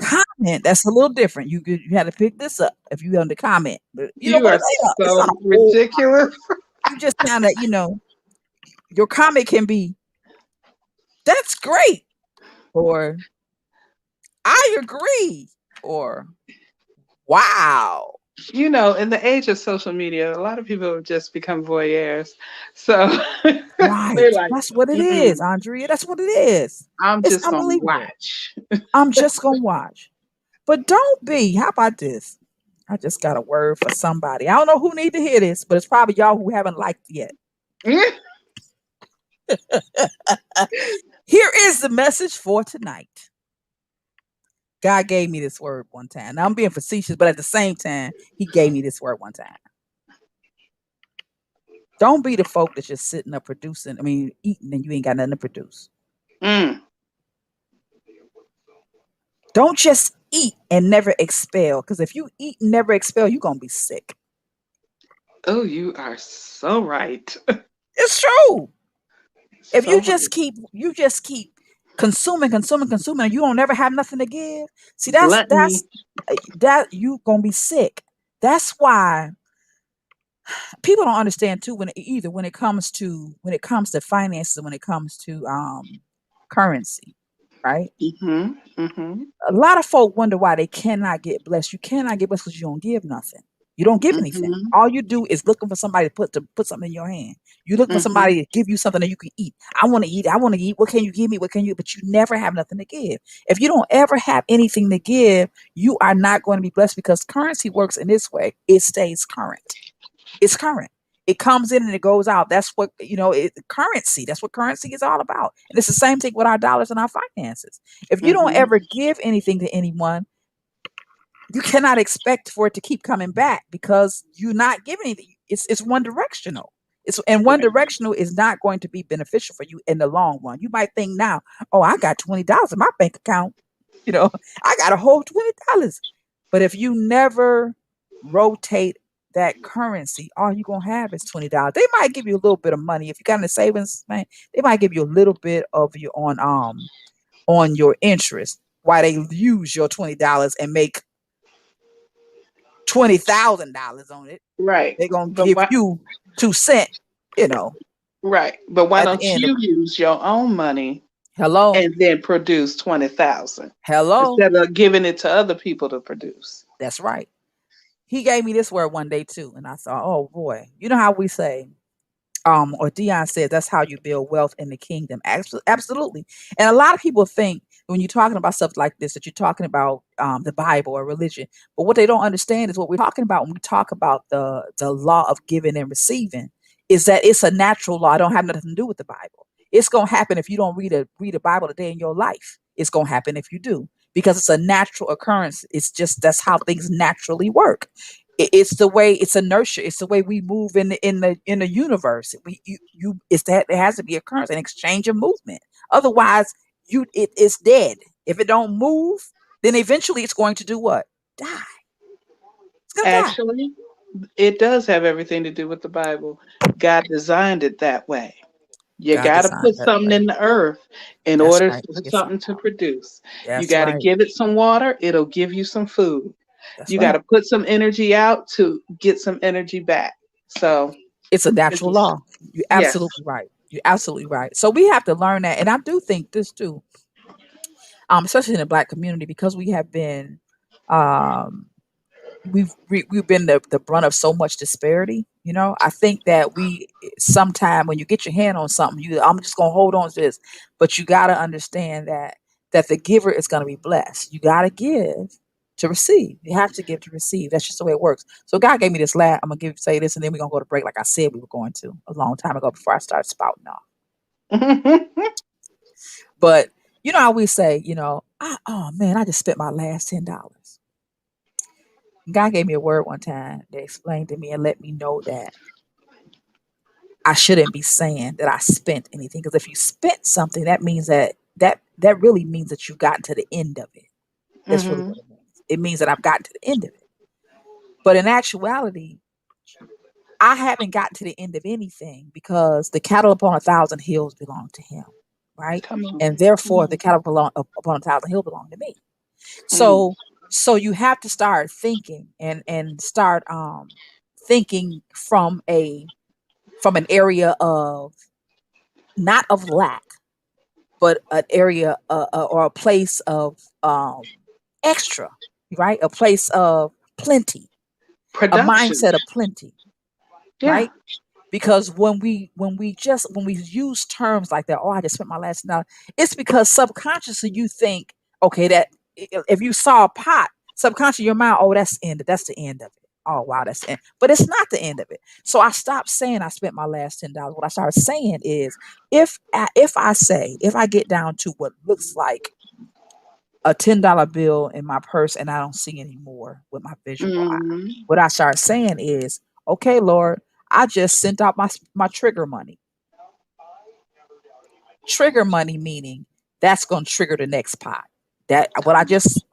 comment, that's a little different. You had to pick this up if you want to comment. But you don't You want are to say it's not a so whole. ridiculous. You just kind of, your comment can be, "That's great," or "I agree," or "Wow." In the age of social media, a lot of people have just become voyeurs. So Right. they're like, That's what it mm-mm, is, Andrea. That's what it is. I'm It's just going to unbelievable. watch. I'm just gonna watch. But don't be. How about this? I just got a word for somebody. I don't know who need to hear this, but it's probably y'all who haven't liked yet. Here is the message for tonight. God gave me this word one time. Now I'm being facetious, but at the same time, He gave me this word one time. Don't be the folk that's just sitting up producing. I mean, eating and you ain't got nothing to produce. Mm. Don't just eat and never expel. Because if you eat and never expel, you're gonna be sick. Oh, you are so right. It's true. If So right. you just keep consuming, consuming, consuming, and you don't ever have nothing to give. See, Gluttony. that you gonna be sick. That's why people don't understand too, when it comes to finances and when it comes to currency, right? Mm-hmm. Mm-hmm. A lot of folk wonder why they cannot get blessed. You cannot get blessed because you don't give nothing. You don't give anything. Mm-hmm. All you do is looking for somebody to put something in your hand. You look for Mm-hmm. somebody to give you something that you can eat. I want to eat. I want to eat. What can you give me? What can you? But you never have nothing to give. If you don't ever have anything to give, you are not going to be blessed because currency works in this way. It stays current. It's current. It comes in and it goes out. That's what currency. That's what currency is all about. And it's the same thing with our dollars and our finances. If you don't Mm-hmm. ever give anything to anyone, you cannot expect for it to keep coming back because you're not giving anything. It's one directional. And one Right. directional is not going to be beneficial for you in the long run. You might think now, oh, I got $20 in my bank account. You know, I got a whole $20. But if you never rotate that currency, all you're gonna have is $20. They might give you a little bit of money. If you got in the savings, man, they might give you a little bit of your on your interest while they use your $20 and make $20,000 on it. Right. They're gonna But give why? you 2 cents, you know, Right. But why at the don't end of you use your own money hello, and then produce 20,000 hello. instead of giving it to other people to produce? That's right. He gave me this word one day too, and I thought, oh boy, you know how we say, or Dion said, that's how you build wealth in the kingdom. Absolutely. And a lot of people think when you're talking about stuff like this, that you're talking about the Bible or religion. But what they don't understand is what we're talking about when we talk about the law of giving and receiving is that it's a natural law. It don't have nothing to do with the Bible. It's gonna happen if you don't read a Bible a day in your life. It's gonna happen if you do because it's a natural occurrence. It's just that's how things naturally work. It's the way it's inertia. It's the way we move in the universe. It's that there has to be occurrence, an exchange of movement. Otherwise, it's dead. If it don't move, then eventually it's going to do what? Die. It's gonna die. Actually, it does have everything to do with the Bible. God designed it that way. You God got to put designed that something way. in the earth in That's order right. for Get some something to out. produce. You That's got to right. give it some water, it'll give you some food. That's You got right. to put some energy out to get some energy back. So, It's a it's natural just, law. You're yes. absolutely right. You're absolutely right. So we have to learn that, and I do think this too, especially in the Black community, because we have been um we've been the brunt of so much disparity. I think that we sometime when you get your hand on something, I'm just gonna hold on to this, but you got to understand that the giver is going to be blessed. You got to give to receive. You have to give to receive. That's just the way it works. So God gave me this last. I'm gonna say this, and then we're gonna go to break, like I said we were going to a long time ago before I started spouting off. But I always say, oh man, I just spent my last $10. God gave me a word one time that explained to me and let me know that I shouldn't be saying that I spent anything. Because if you spent something, that means that really means that you've gotten to the end of it. That's really Hmm. what it means. It means that I've gotten to the end of it. But in actuality, I haven't gotten to the end of anything because the cattle upon 1,000 hills belong to him, right? Come on. And Come therefore, the on. cattle upon 1,000 hills belong to me. Mm. So you have to start thinking and start thinking from an area of not of lack, but an area or a place of extra, right? A place of plenty, a Production. mindset of plenty, Yeah. right? Because when we use terms like that, oh, I just spent my last now, it's because subconsciously you think, okay, that if you saw a pot, subconsciously your mind, oh, that's the end of it. Oh wow, that's the end. But it's not the end of it. So I stopped saying I spent my last $10. What I started saying is, if I get down to what looks like a $10 bill in my purse and I don't see any more with my visual eye, Hmm. what I start saying is, okay, Lord, I just sent out my trigger money. Trigger money meaning that's going to trigger the next pot. That what I just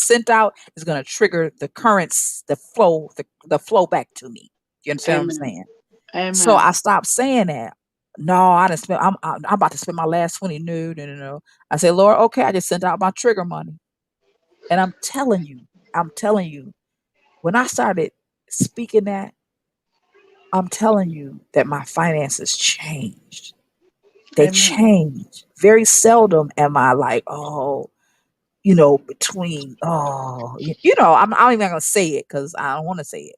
sent out is going to trigger the currents, the flow back to me. You understand what I'm Amen. saying? So Amen. I stopped saying that. No, I didn't spend. I'm about to spend my last 20. No, no, no, no. I said, Lord, okay, I just sent out my trigger money, and I'm telling you, when I started speaking that, I'm telling you that my finances changed. They Amen. change. Very seldom am I like, oh, between, oh, I'm even gonna say it because I don't want to say it.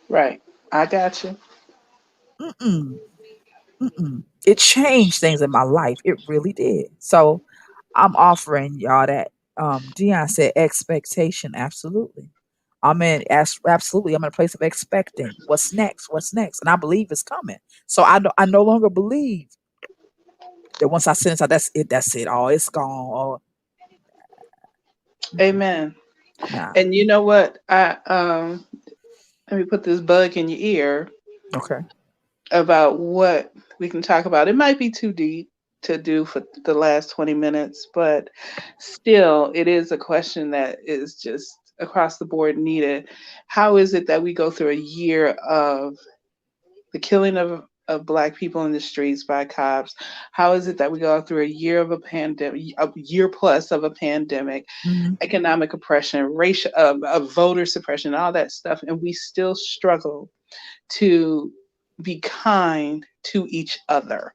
Right. I got you. Mm-mm, mm-mm. It changed things in my life. It really did. So I'm offering y'all that. Dion said expectation. Absolutely. Absolutely. I'm in a place of expecting. What's next? What's next? And I believe it's coming. So I no longer believe that once I send it out, that's it. That's it. Oh, it's gone. Oh, mm-mm. Amen. Nah. And you know what? I let me put this bug in your ear Okay. about what we can talk about. It might be too deep to do for the last 20 minutes, but still, it is a question that is just across the board needed. How is it that we go through a year of the killing of Black people in the streets by cops? How is it that we go through a year of a pandemic, a year plus of a pandemic, Hmm. economic oppression, racial, voter suppression, all that stuff, and we still struggle to be kind to each other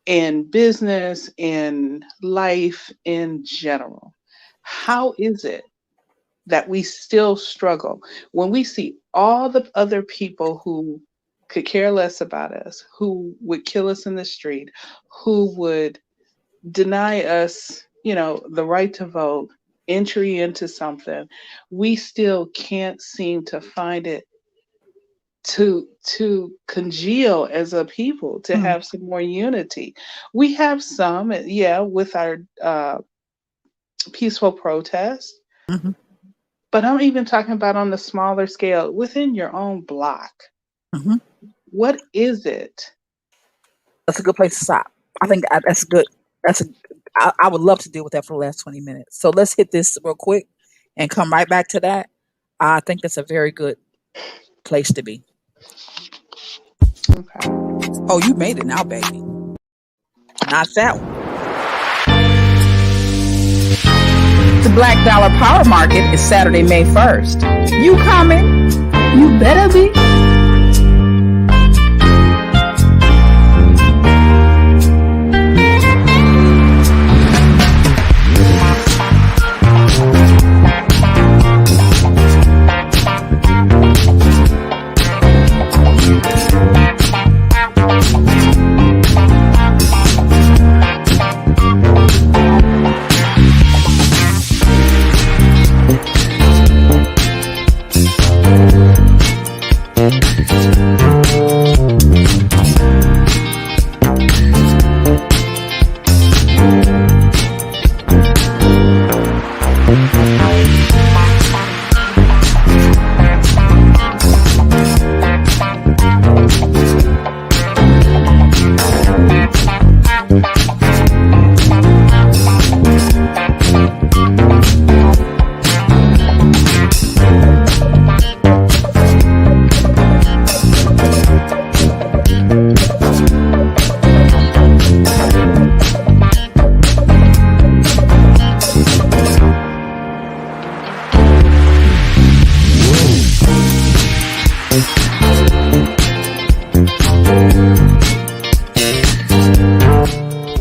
in business, in life in general? How is it that we still struggle when we see all the other people who could care less about us, who would kill us in the street, who would deny us the right to vote, entry into something, we still can't seem to find it to congeal as a people, to Mm, have some more unity. We have some, yeah, with our peaceful protest, mhm, but I'm even talking about on the smaller scale within your own block. mhm. What is it? That's a good place to stop. I think that's good. That's a. I would love to deal with that for the last 20 minutes. So let's hit this real quick and come right back to that. I think that's a very good place to be. Okay. Oh, you made it now, baby. Not that one. The Black Dollar Power Market is Saturday, May 1st. You coming? You better be.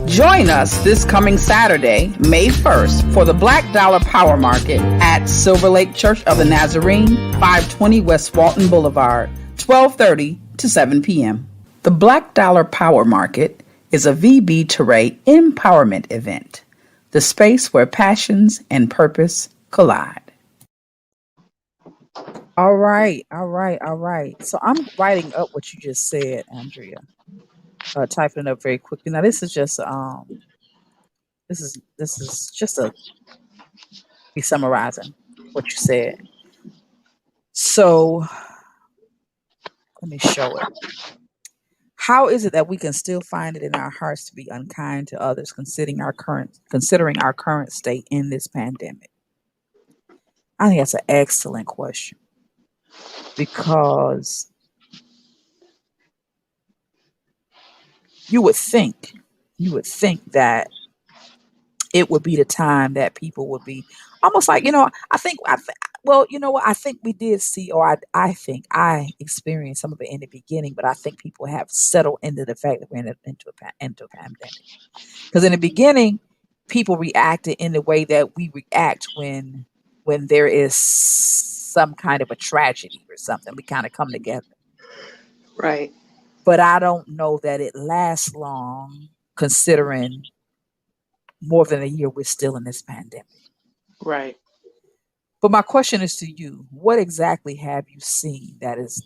Join us this coming Saturday, May 1st, for the Black Dollar Power Market at Silver Lake Church of the Nazarene, 520 West Walton Boulevard, 12:30 to 7 p.m. The Black Dollar Power Market is a VB Teray empowerment event, the space where passions and purpose collide. All right, all right, all right. So I'm writing up what you just said, Andrea. Typing it up very quickly. Now this is just a be summarizing what you said. So let me show it. How is it that we can still find it in our hearts to be unkind to others, considering our current state in this pandemic? I think that's an excellent question because you would think that it would be the time that people would be almost like, well, you know what, I think we did see, or I think I experienced some of it in the beginning, but I think people have settled into the fact that we're into a pandemic, because in the beginning people reacted in the way that we react when there is some kind of a tragedy or something. We kind of come together, Right. but I don't know that it lasts long, considering more than a year we're still in this pandemic. Right. But my question is to you: what exactly have you seen that is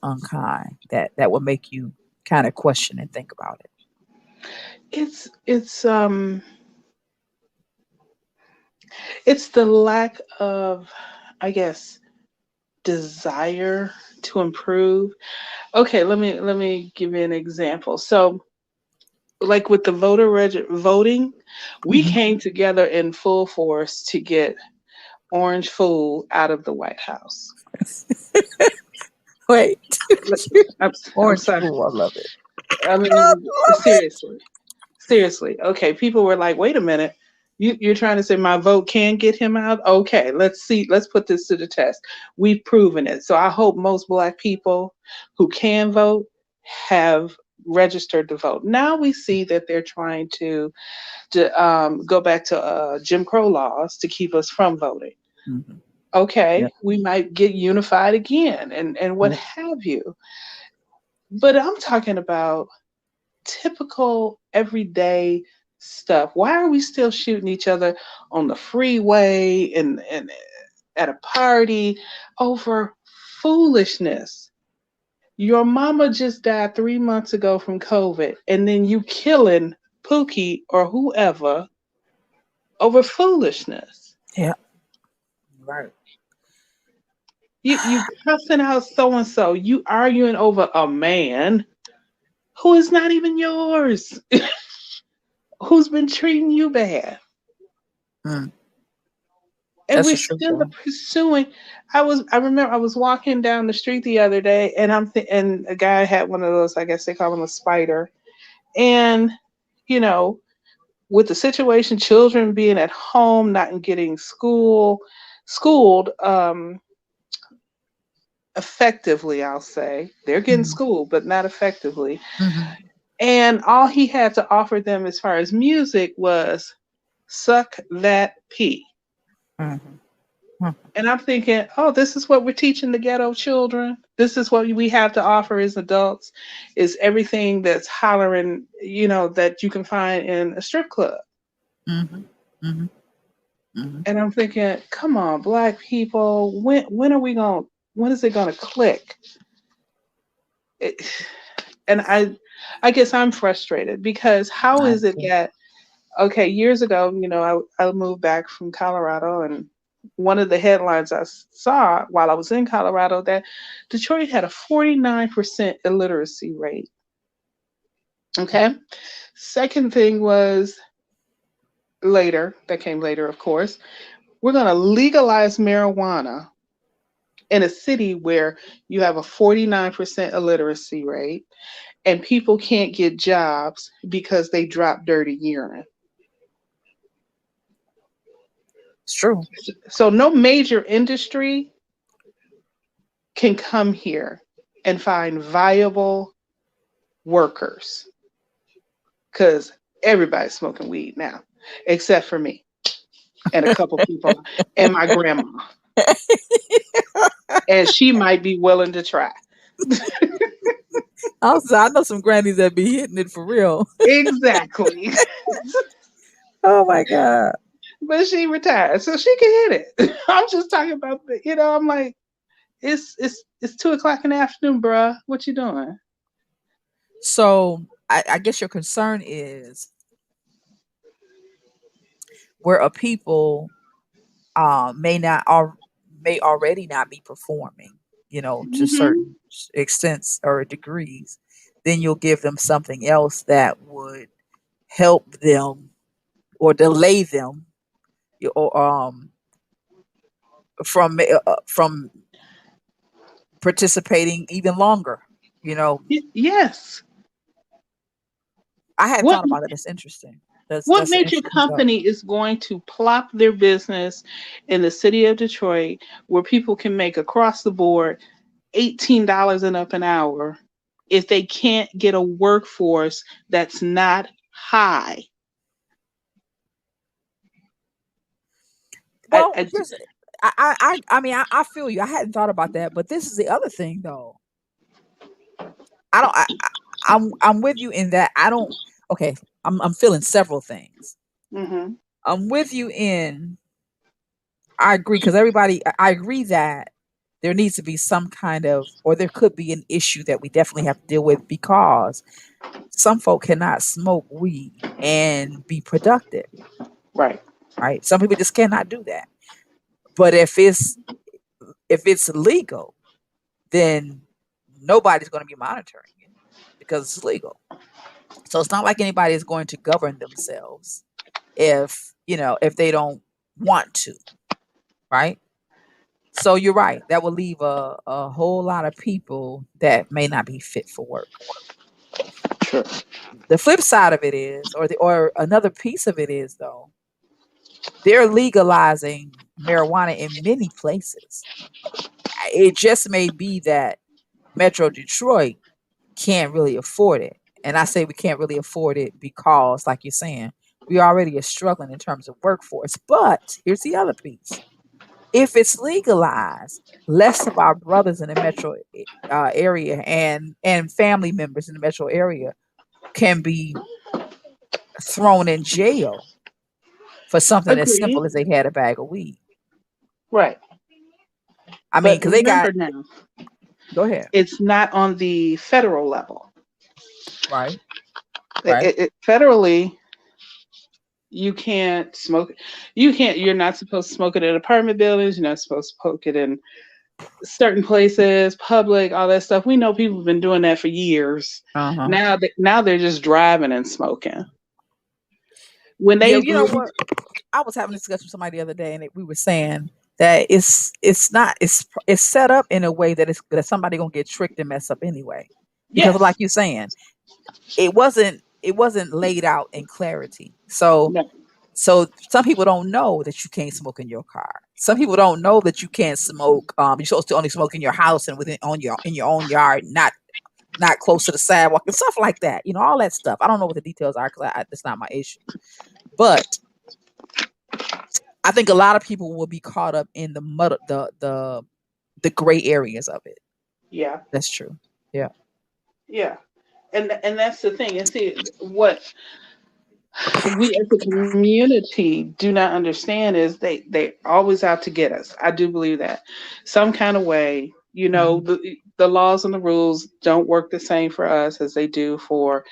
unkind, that will make you kind of question and think about it? It's the lack of, I guess, desire to improve. Okay, let me give you an example. So, like with the voting, we Mhm. came together in full force to get orange fool out of the White House. Wait, I'm orange sorry. fool, I love it. I I mean, love it. seriously. Seriously. Okay, people were like, wait a minute. You're trying to say my vote can get him out? Okay, let's see. Let's put this to the test. We've proven it. So I hope most Black people who can vote have registered to vote. Now we see that they're trying to go back to Jim Crow laws to keep us from voting. Mhm. Okay, Yep. we might get unified again and what Yep. have you. But I'm talking about typical everyday stuff? Why are we still shooting each other on the freeway and at a party over foolishness? Your mama just died 3 months ago from COVID, and then you killing Pookie or whoever over foolishness. Yeah. Right. You cussing out so and so. You arguing over a man who is not even yours, who's been treating you bad. Mm, And that's we're the truth, still though. pursuing. I remember I was walking down the street the other day, and and a guy had one of those, I guess they call them a spider. And you know, with the situation, children being at home, not getting schooled effectively, I'll say. They're getting Mm-hmm. schooled, but not effectively. Mm-hmm. And all he had to offer them as far as music was suck that pee. Mm-hmm. And I'm thinking, oh, this is what we're teaching the ghetto children. This is what we have to offer as adults, is everything that's hollering, that you can find in a strip club. Mm-hmm. Mm-hmm. Mm-hmm. And I'm thinking, come on, black people, when are we going? When is it going to click? It, and I guess I'm frustrated because how I is it see. that, okay, years ago, I moved back from Colorado, and one of the headlines I saw while I was in Colorado that Detroit had a 49% illiteracy rate. Okay. Second thing was that came later, of course, we're going to legalize marijuana in a city where you have a 49% illiteracy rate and people can't get jobs because they drop dirty urine. It's true. So no major industry can come here and find viable workers because everybody's smoking weed now, except for me and a couple people and my grandma. And she might be willing to try. Also, I know some grannies that be hitting it for real. Exactly. Oh my god. But she retired, so she can hit it. I'm just talking about I'm like, it's 2 o'clock in the afternoon, bruh. What you doing? So I guess your concern is where a people may not or may already not be performing, to Hmm. certain extents or degrees, then you'll give them something else that would help them or delay them or from participating even longer. You know, Yes. I hadn't What thought about it. It's interesting. what That's an major interesting thought. company is going to plop their business in the city of Detroit where people can make across the board $18 and up an hour if they can't get a workforce that's not high? I, Well, I here's I mean I feel you. I hadn't thought about that, but this is the other thing though. I don't. I'm with you in that I don't. Okay, I'm feeling several things. hmm I'm with you in. I agree because everybody. I agree that there needs to be some kind of, or there could be an issue that we definitely have to deal with because some folk cannot smoke weed and be productive. Right. Right? Some people just cannot do that. But if it's legal, then nobody's going to be monitoring it because it's legal. So it's not like anybody is going to govern themselves if they don't want to, right? So you're right. That will leave a whole lot of people that may not be fit for work. Sure. The flip side of it is, or another piece of it is though, they're legalizing marijuana in many places. It just may be that Metro Detroit can't really afford it. And I say we can't really afford it because, like you're saying, we already are struggling in terms of workforce. But here's the other piece. If it's legalized, less of our brothers in the metro area and family members in the metro area can be thrown in jail for something as Agreed. simple as they had a bag of weed. Right. I mean, But because they got. remember now, Go ahead. it's not on the federal level. Right. Right. Federally, you can't smoke. You're not supposed to smoke it in apartment buildings. You're not supposed to smoke it in certain places, public, all that stuff. We know people have been doing that for years. Uh huh. Now they're just driving and smoking. When Yeah. they You know what? I was having a discussion with somebody the other day, and we were saying that it's not it's set up in a way that it's that somebody gonna get tricked and mess up anyway. Because like yes, you're saying, it wasn't laid out in clarity. So no, some people don't know that you can't smoke in your car. Some people don't know that you can't smoke. You're supposed to only smoke in your house and within on your in your own yard, not close to the sidewalk and stuff like that. All that stuff. I don't know what the details are because that's not my issue. But I think a lot of people will be caught up in the mud, the gray areas of it. yeah, That's true. Yeah. yeah, and that's the thing. And see what we as a community do not understand is they always out to get us. I do believe that some kind of way. Hmm. The laws and the rules don't work the same for us as they do for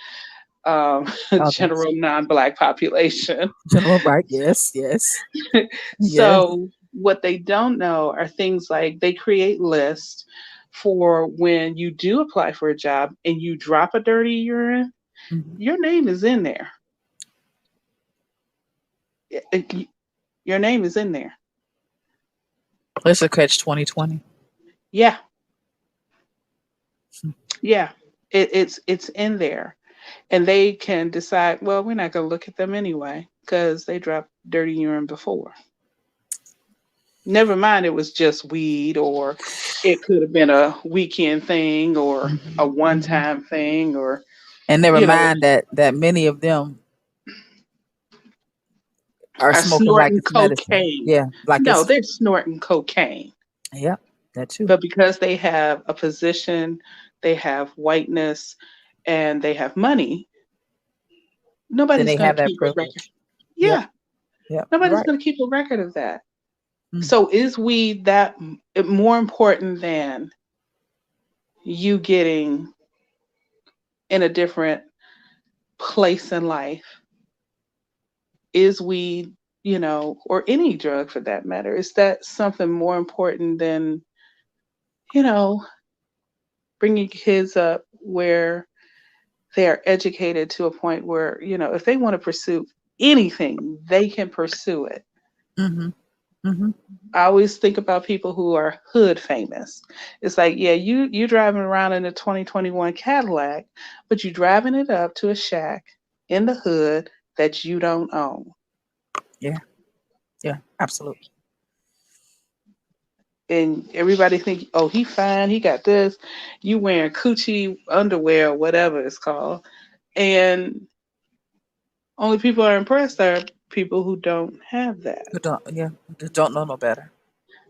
Others. general non-black population. General, right? Yes. Yes. Yes. So what they don't know are things like they create lists for when you do apply for a job and you drop a dirty urine, Hmm. your name is in there. Your name is in there. Let's just catch 2020. Yeah, yeah. It's in there. And they can decide, well, we're not going to look at them anyway because they dropped dirty urine before. Never mind, it was just weed, or it could have been a weekend thing, or a Hmm. one Hmm. time thing, or, And never you know, mind that many of them are are smoking like snorting it's medicine. cocaine. Yeah, like No, it's. they're snorting cocaine. Yeah, that too. But because they have a position, they have whiteness, and they have money, Then nobody's they going have to that keep a record. privilege. Yep. Yeah, Yep. You're nobody's right. going to keep a record of that. Mm. So is weed that more important than you getting in a different place in life? Is weed, or any drug for that matter, is that something more important than, you know, bringing kids up where they are educated to a point where, if they want to pursue anything, they can pursue it. Mhm. Mhm. I always think about people who are hood famous. It's like, yeah, you driving around in a 2021 Cadillac, but you driving it up to a shack in the hood that you don't own. Yeah. Yeah. Absolutely. And everybody think, oh, he fine, he got this. You wearing coochie underwear or whatever it's called, and only people are impressed are people who don't have that. Who don't? Yeah. Just don't know no better.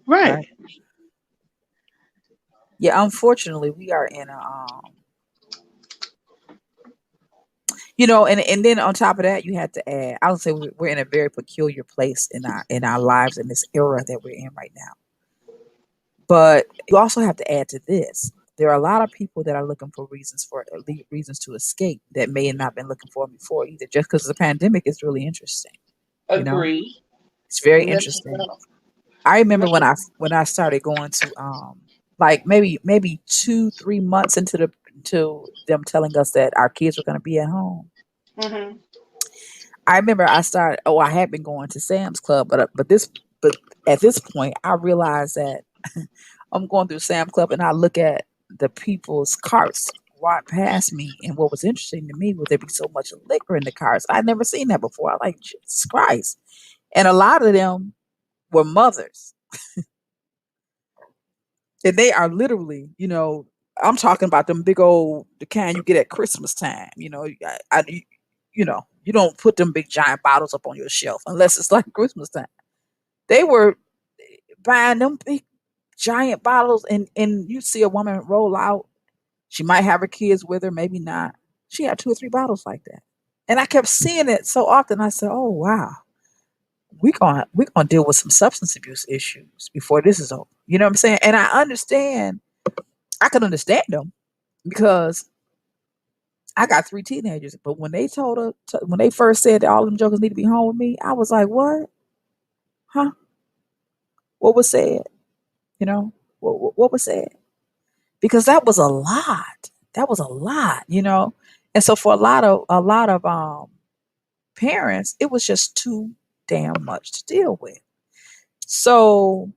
Right. Right. Yeah. Unfortunately, we are in a and then on top of that, you had to add. I would say we're in a very peculiar place in our lives in this era that we're in right now. But you also have to add to this. There are a lot of people that are looking for reasons to escape that may have not been looking for 'em before either. Just because the pandemic is really interesting. You know, Agree. it's very Let me interesting. know. I remember Let when me- I started going to like maybe 2-3 months to them telling us that our kids were going to be at home. Mhm. I remember I started. Oh, I had been going to Sam's Club, but at this point, I realized that I'm going through Sam's Club and I look at the people's carts right past me, and what was interesting to me was there be so much liquor in the carts. I'd never seen that before. I like Jesus Christ, and a lot of them were mothers, and they are literally, I'm talking about them big old the kind you get at Christmas time. You don't put them big giant bottles up on your shelf unless it's like Christmas time. They were buying them big giant bottles, and you see a woman roll out. She might have her kids with her, maybe not. She had 2 or 3 bottles like that. And I kept seeing it so often. I said, "Oh wow, we're gonna deal with some substance abuse issues before this is over." You know what I'm saying? And I understand. I can understand them because I got three teenagers. But when they told her, when they first said that all them jokers need to be home with me, I was like, "What? Huh? What was said? You know, what was said?" Because that was a lot. That was a lot. And so for a lot of parents, it was just too damn much to deal with. So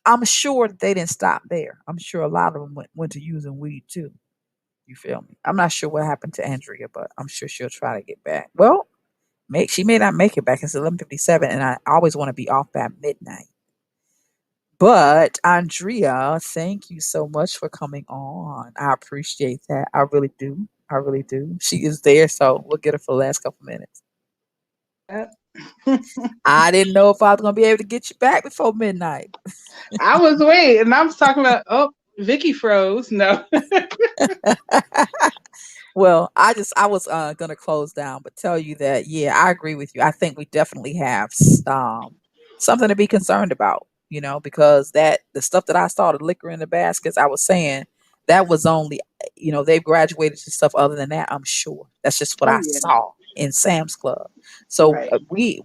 I'm sure that they didn't stop there. I'm sure a lot of them went to using weed too. You feel me? I'm not sure what happened to Andrea, but I'm sure she'll try to get back. Well, she may not make it back. It's 11:57, and I always want to be off by midnight. But Andrea, thank you so much for coming on. I appreciate that. I really do. I really do. She is there, so we'll get her for the last couple minutes. Yep. I didn't know if I was gonna be able to get you back before midnight. I was waiting, and I was talking about, oh, Vicky froze. No. Well, I was gonna close down, but tell you that yeah, I agree with you. I think we definitely have something to be concerned about, because that the stuff that I saw, the liquor in the baskets, I was saying that was only, they've graduated to stuff other than that. I'm sure that's just what Oh I yeah. saw in Sam's Club. So Right.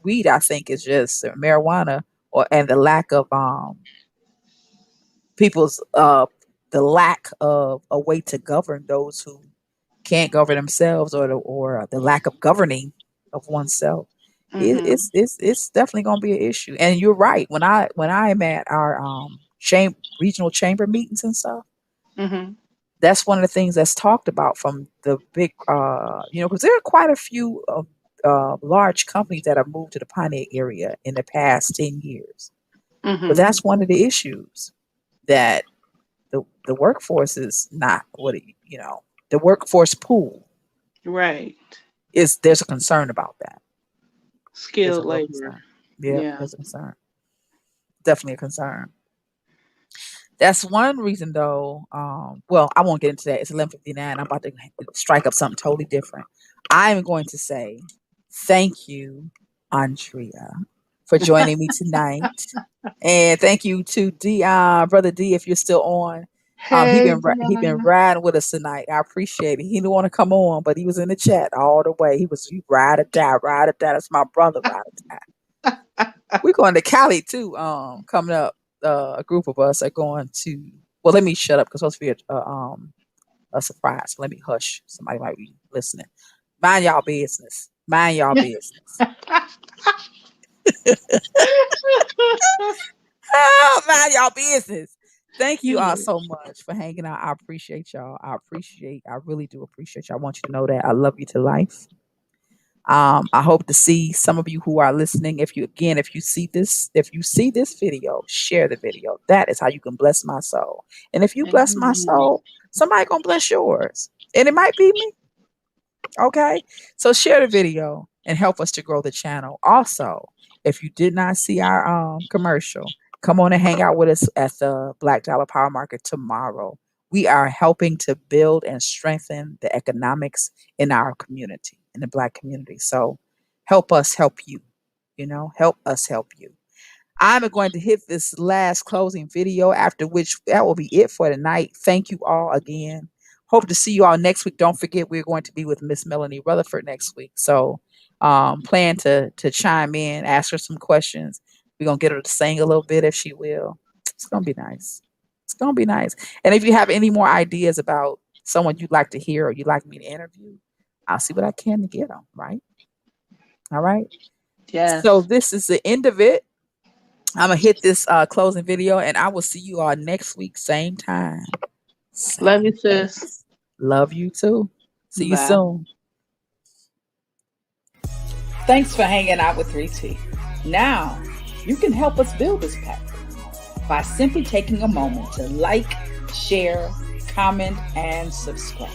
weed, I think, is just marijuana, and the lack of people's the lack of a way to govern those who can't govern themselves, or the lack of governing of oneself. Mm-hmm. It's definitely going to be an issue. And you're right. When I am at our regional chamber meetings and stuff, Mm-hmm. that's one of the things that's talked about from the big, because there are quite a few large companies that have moved to the Pontiac area in the past 10 years. But Mm-hmm. that's one of the issues, that the workforce is not the workforce pool Right. there's a concern about that. There's a Skilled real labor. concern. Yeah, Yeah. there's a concern. Definitely a concern. That's one reason, though. Well, I won't get into that. It's 11:59. I'm about to strike up something totally different. I'm going to say thank you, Andrea, for joining me tonight, and thank you to brother D, if you're still on. Hey, He been Dion. riding with us tonight. I appreciate it. He didn't want to come on, but he was in the chat all the way. He ride or die, ride or die. That's my brother, ride or die. We're going to Cali too. Coming up, a group of us are going to. Well, let me shut up because it's supposed to be a surprise. Let me hush. Somebody might be listening. Mind y'all business. Mind y'all business. Oh, mind y'all business. Thank you all Yeah. so much for hanging out. I appreciate y'all. I really do appreciate y'all. I want you to know that I love you to life. I hope to see some of you who are listening. If you see this video, share the video. That is how you can bless my soul. And if you bless my Amen. soul, somebody gonna bless yours. And it might be me. Okay. So share the video and help us to grow the channel. Also, if you did not see our commercial, come on and hang out with us at the Black Dollar Power Market tomorrow. We are helping to build and strengthen the economics in our community, in the Black community. So help us help you. Help us help you. I'm going to hit this last closing video, after which that will be it for tonight. Thank you all again. Hope to see you all next week. Don't forget, we're going to be with Miss Melanie Rutherford next week. So plan to chime in, ask her some questions. We're going to get her to sing a little bit if she will. It's going to be nice. It's going to be nice. And if you have any more ideas about someone you'd like to hear or you'd like me to interview, I'll see what I can to get them, right? All right. So Yes. this is the end of it. I'm gonna hit this closing video, and I will see you all next week, same time, Love same you, sis. place. Love you too. See you Bye. soon. Thanks for hanging out with 3T. Now, you can help us build this pack by simply taking a moment to like, share, comment, and subscribe.